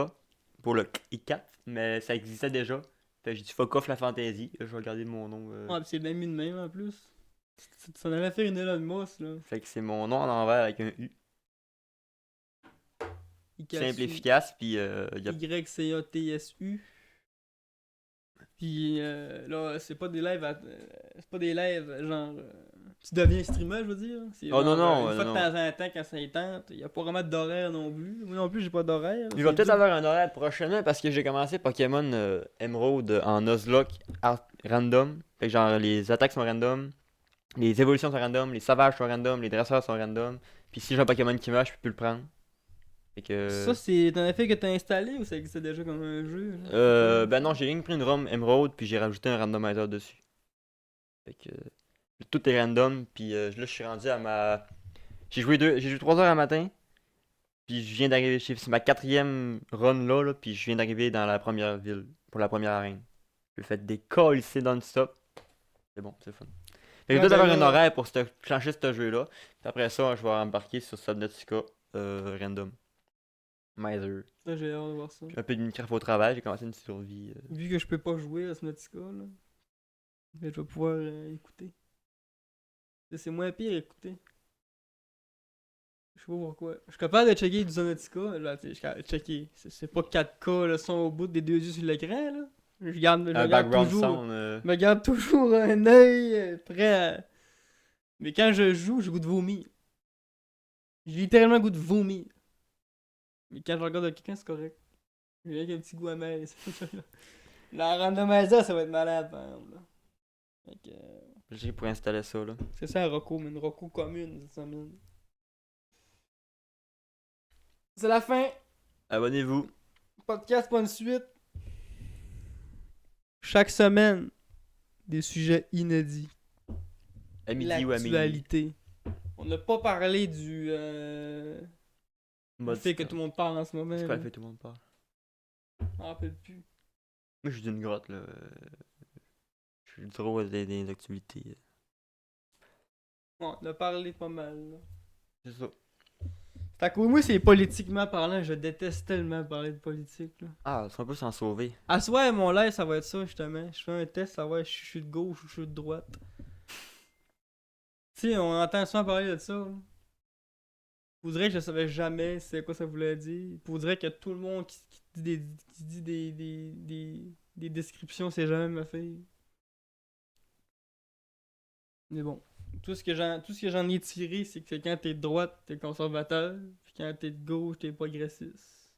pour le I4, mais ça existait déjà. Fait que j'ai dit fuck off la fantaisie. Je vais garder mon nom. Ouais, pis c'est bien mis de même en plus. Ça en allait faire une Elon Musk, là. Fait que c'est mon nom en envers avec un U. Simple, efficace, puis y a... YCATSU. Puis là, c'est pas des lives, c'est pas des lives genre. Tu deviens streamer, je veux dire. C'est Oh non, genre, non, une fois non. de temps en temps quand ça y tente. Y a pas vraiment d'horaire non plus. Moi non plus, j'ai pas d'horaire. Je vais peut-être avoir un horaire prochainement parce que j'ai commencé Pokémon Emerald en Nuzlocke random. Fait que genre les attaques sont random, les évolutions sont random, les sauvages sont random, les dresseurs sont random. Puis si j'ai un Pokémon qui meurt, je peux plus le prendre. Fait que. Ça, c'est un effet que t'as installé ou ça existait déjà comme un jeu? Là? Ben non, j'ai rien que pris une ROM Emerald puis j'ai rajouté un randomizer dessus. Fait que. Tout est random, puis là je suis rendu à ma. J'ai joué 3 heures à matin. Puis je viens d'arriver chez. C'est ma 4e run là, puis je viens d'arriver dans la première ville, pour la première arène. J'ai fait des calls ici non-stop. C'est bon, c'est fun. Fait que je dois avoir un horaire pour plancher ce jeu-là. Puis après ça, je vais embarquer sur Subnautica random. Miser. Ça, j'ai hâte de voir ça. J'ai un peu de Minecraft au travail, j'ai commencé une survie. Vu que je peux pas jouer à Subnautica, là, je vais pouvoir écouter. C'est moins pire écouter. Je sais pas pourquoi. Je suis capable de checker du Subnautica. Là, je suis capable de checker. C'est pas 4K, le son au bout des deux yeux sur l'écran, là. Je garde, je Un garde background toujours, sound. me garde toujours un œil prêt à... Mais quand je joue, j'ai goût de vomir. J'ai littéralement goût de vomir. Mais quand je regarde quelqu'un, c'est correct. J'ai rien qu'un petit goût amer. La randomizer, ça va être malade, par exemple. Là. Fait que, J'ai pour installer ça, là. c'est ça, Rocco, mais une Rocco commune cette semaine. C'est la fin. Abonnez-vous. Podcast, pas une suite. Chaque semaine, des sujets inédits. À midi ou à minuit. L'actualité. On n'a pas parlé du Mode fait que tout le monde parle en ce moment. C'est quoi là. le fait que tout le monde parle? Je m'en rappelle plus. Moi, je suis d'une grotte, là. Je suis trop des activités. Ouais, on a parlé pas mal. Là. C'est ça. Fait que oui, moi, c'est politiquement parlant. Je déteste tellement parler de politique. Là. Ah, on peut s'en sauver. À soi, mon live, ça va être ça, justement. Je fais un test, ça va être je suis de gauche ou je suis de droite. Tu sais, on entend souvent parler de ça. Là. Vous dirait que je savais jamais c'est quoi ça voulait dire. Vous dirait que tout le monde qui dit des descriptions, c'est jamais ma fille. Mais bon. Tout ce que j'en ai tiré, c'est que quand t'es de droite, t'es conservateur. Puis quand t'es de gauche, t'es progressiste.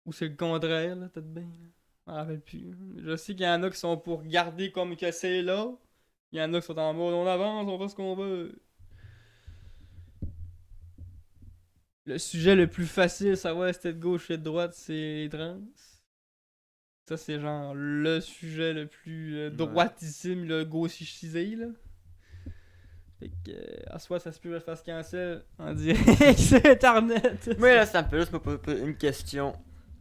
Ou c'est le contraire, là, peut-être bien. Je m'en rappelle plus. Je sais qu'il y en a qui sont pour garder comme que c'est là. Il y en a qui sont en mode on avance, on fait ce qu'on veut. Le sujet le plus facile à savoir si t'es de gauche ou de droite, c'est les trans. Ça, c'est genre le sujet le plus droitissime, le gauchisé, là. Fait que, à soi, ça se peut que je fasse cancel en direct sur Internet. Moi, là, ça me fait juste me poser une question.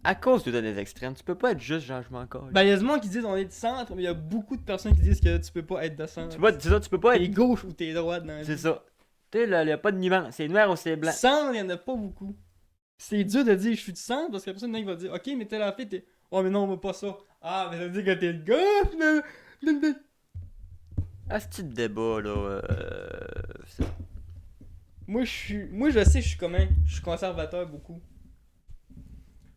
À cause de des extrêmes, tu peux pas être juste changement encore. Ben, il y a des gens qui disent on est de centre, mais il y a beaucoup de personnes qui disent que tu peux pas être de centre. C'est ça, tu peux pas T'es être. gauche ou t'es droite dans la C'est vie. ça. Tu sais, là, y a pas de nuance. C'est noir ou c'est blanc. Centre, il y en a pas beaucoup. C'est dur de dire je suis de centre parce que la personne va dire ok, mais t'es la fille, t'es. Oh, mais non, on veut pas ça. Ah, mais ça veut dire que t'es de gauche, là. À ce petit débat, là. Moi, je sais que je suis commun. Je suis conservateur beaucoup.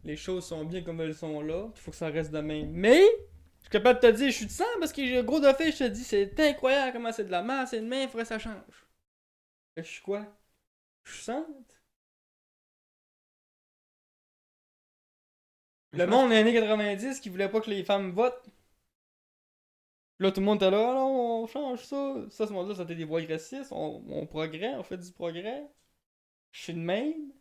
Les choses sont bien comme elles sont là. Il faut que ça reste de même. Mais, je suis capable de te dire, je suis de sang parce que j'ai gros de fait, je te dis, c'est incroyable comment c'est de la merde, c'est de même, il faudrait que ça change. Fait que je suis quoi? Je suis centre. Le monde des années 90 qui voulait pas que les femmes votent. Là, tout le monde était là, alors on change ça. Ça, ce monde-là, c'était des voix agressistes. On progresse, on fait du progrès. Je suis de même.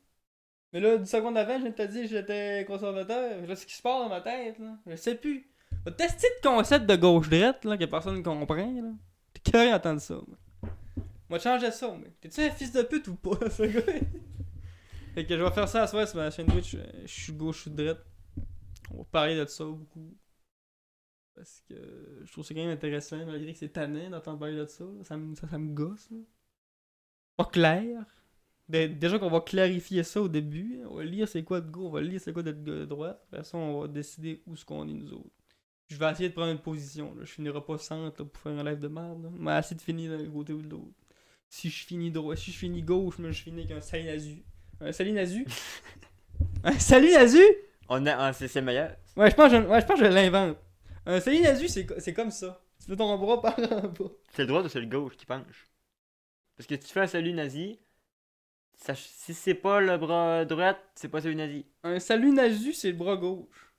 Mais là, 10 secondes avant, je viens de te dire que j'étais conservateur. Là, ce qui se passe dans ma tête, là, je sais plus. Va tester le concept de gauche-droite, là, que personne ne comprend, là. T'es curieux d'entendre ça, moi. Moi, changer ça, mais. T'es-tu un fils de pute ou pas, ce gars? Fait que je vais faire ça à soir sur ma chaîne Twitch. Je suis gauche, je suis droite. On va parler de ça beaucoup. Parce que je trouve ça quand même intéressant, malgré que c'est tannant d'entendre parler de ça. Ça me gosse, là. Pas clair. Déjà qu'on va clarifier ça au début. On va lire c'est quoi de gauche, on va lire c'est quoi de droite. Après ça, on va décider où ce qu'on est nous autres. Je vais essayer de prendre une position. Là. Je finirai pas centre là, pour faire un live de merde. Là. Je vais essayer de finir d'un côté ou de l'autre. Si je finis droit, si je finis gauche, mais je finis avec un salut nazu. Un salut nazu? Un salut nazu? C'est meilleur. Ouais, je pense que je l'invente. Un salut nazu, c'est comme ça. Tu fais ton bras par en bas. C'est le droit ou c'est le gauche qui penche? Parce que tu fais un salut nazi. Si c'est pas le bras droit, c'est pas salut nazi. Un salut nazu, c'est le bras gauche.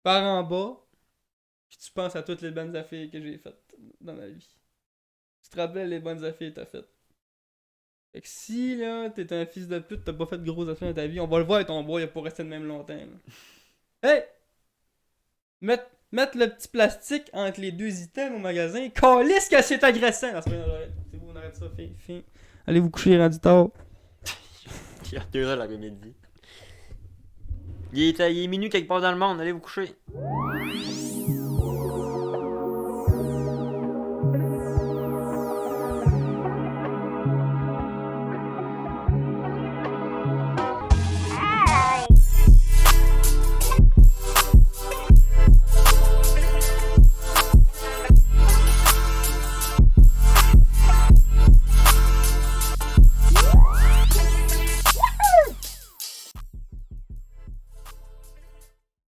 Par en bas. Puis tu penses à toutes les bonnes affaires que j'ai faites dans ma vie. Tu te rappelles les bonnes affaires que t'as faites. Fait que si là, t'es un fils de pute, t'as pas fait de grosses affaires dans ta vie, on va le voir ton bras, il a pas resté de même longtemps. Là. Hey! Mettre le petit plastique entre les deux items au magasin, calisse que c'est agressant! Non, c'est bon, on arrête ça, fin. Allez vous coucher, rendu tard. Il y a 2h l'après-midi. Il est minuit quelque part dans le monde, allez vous coucher.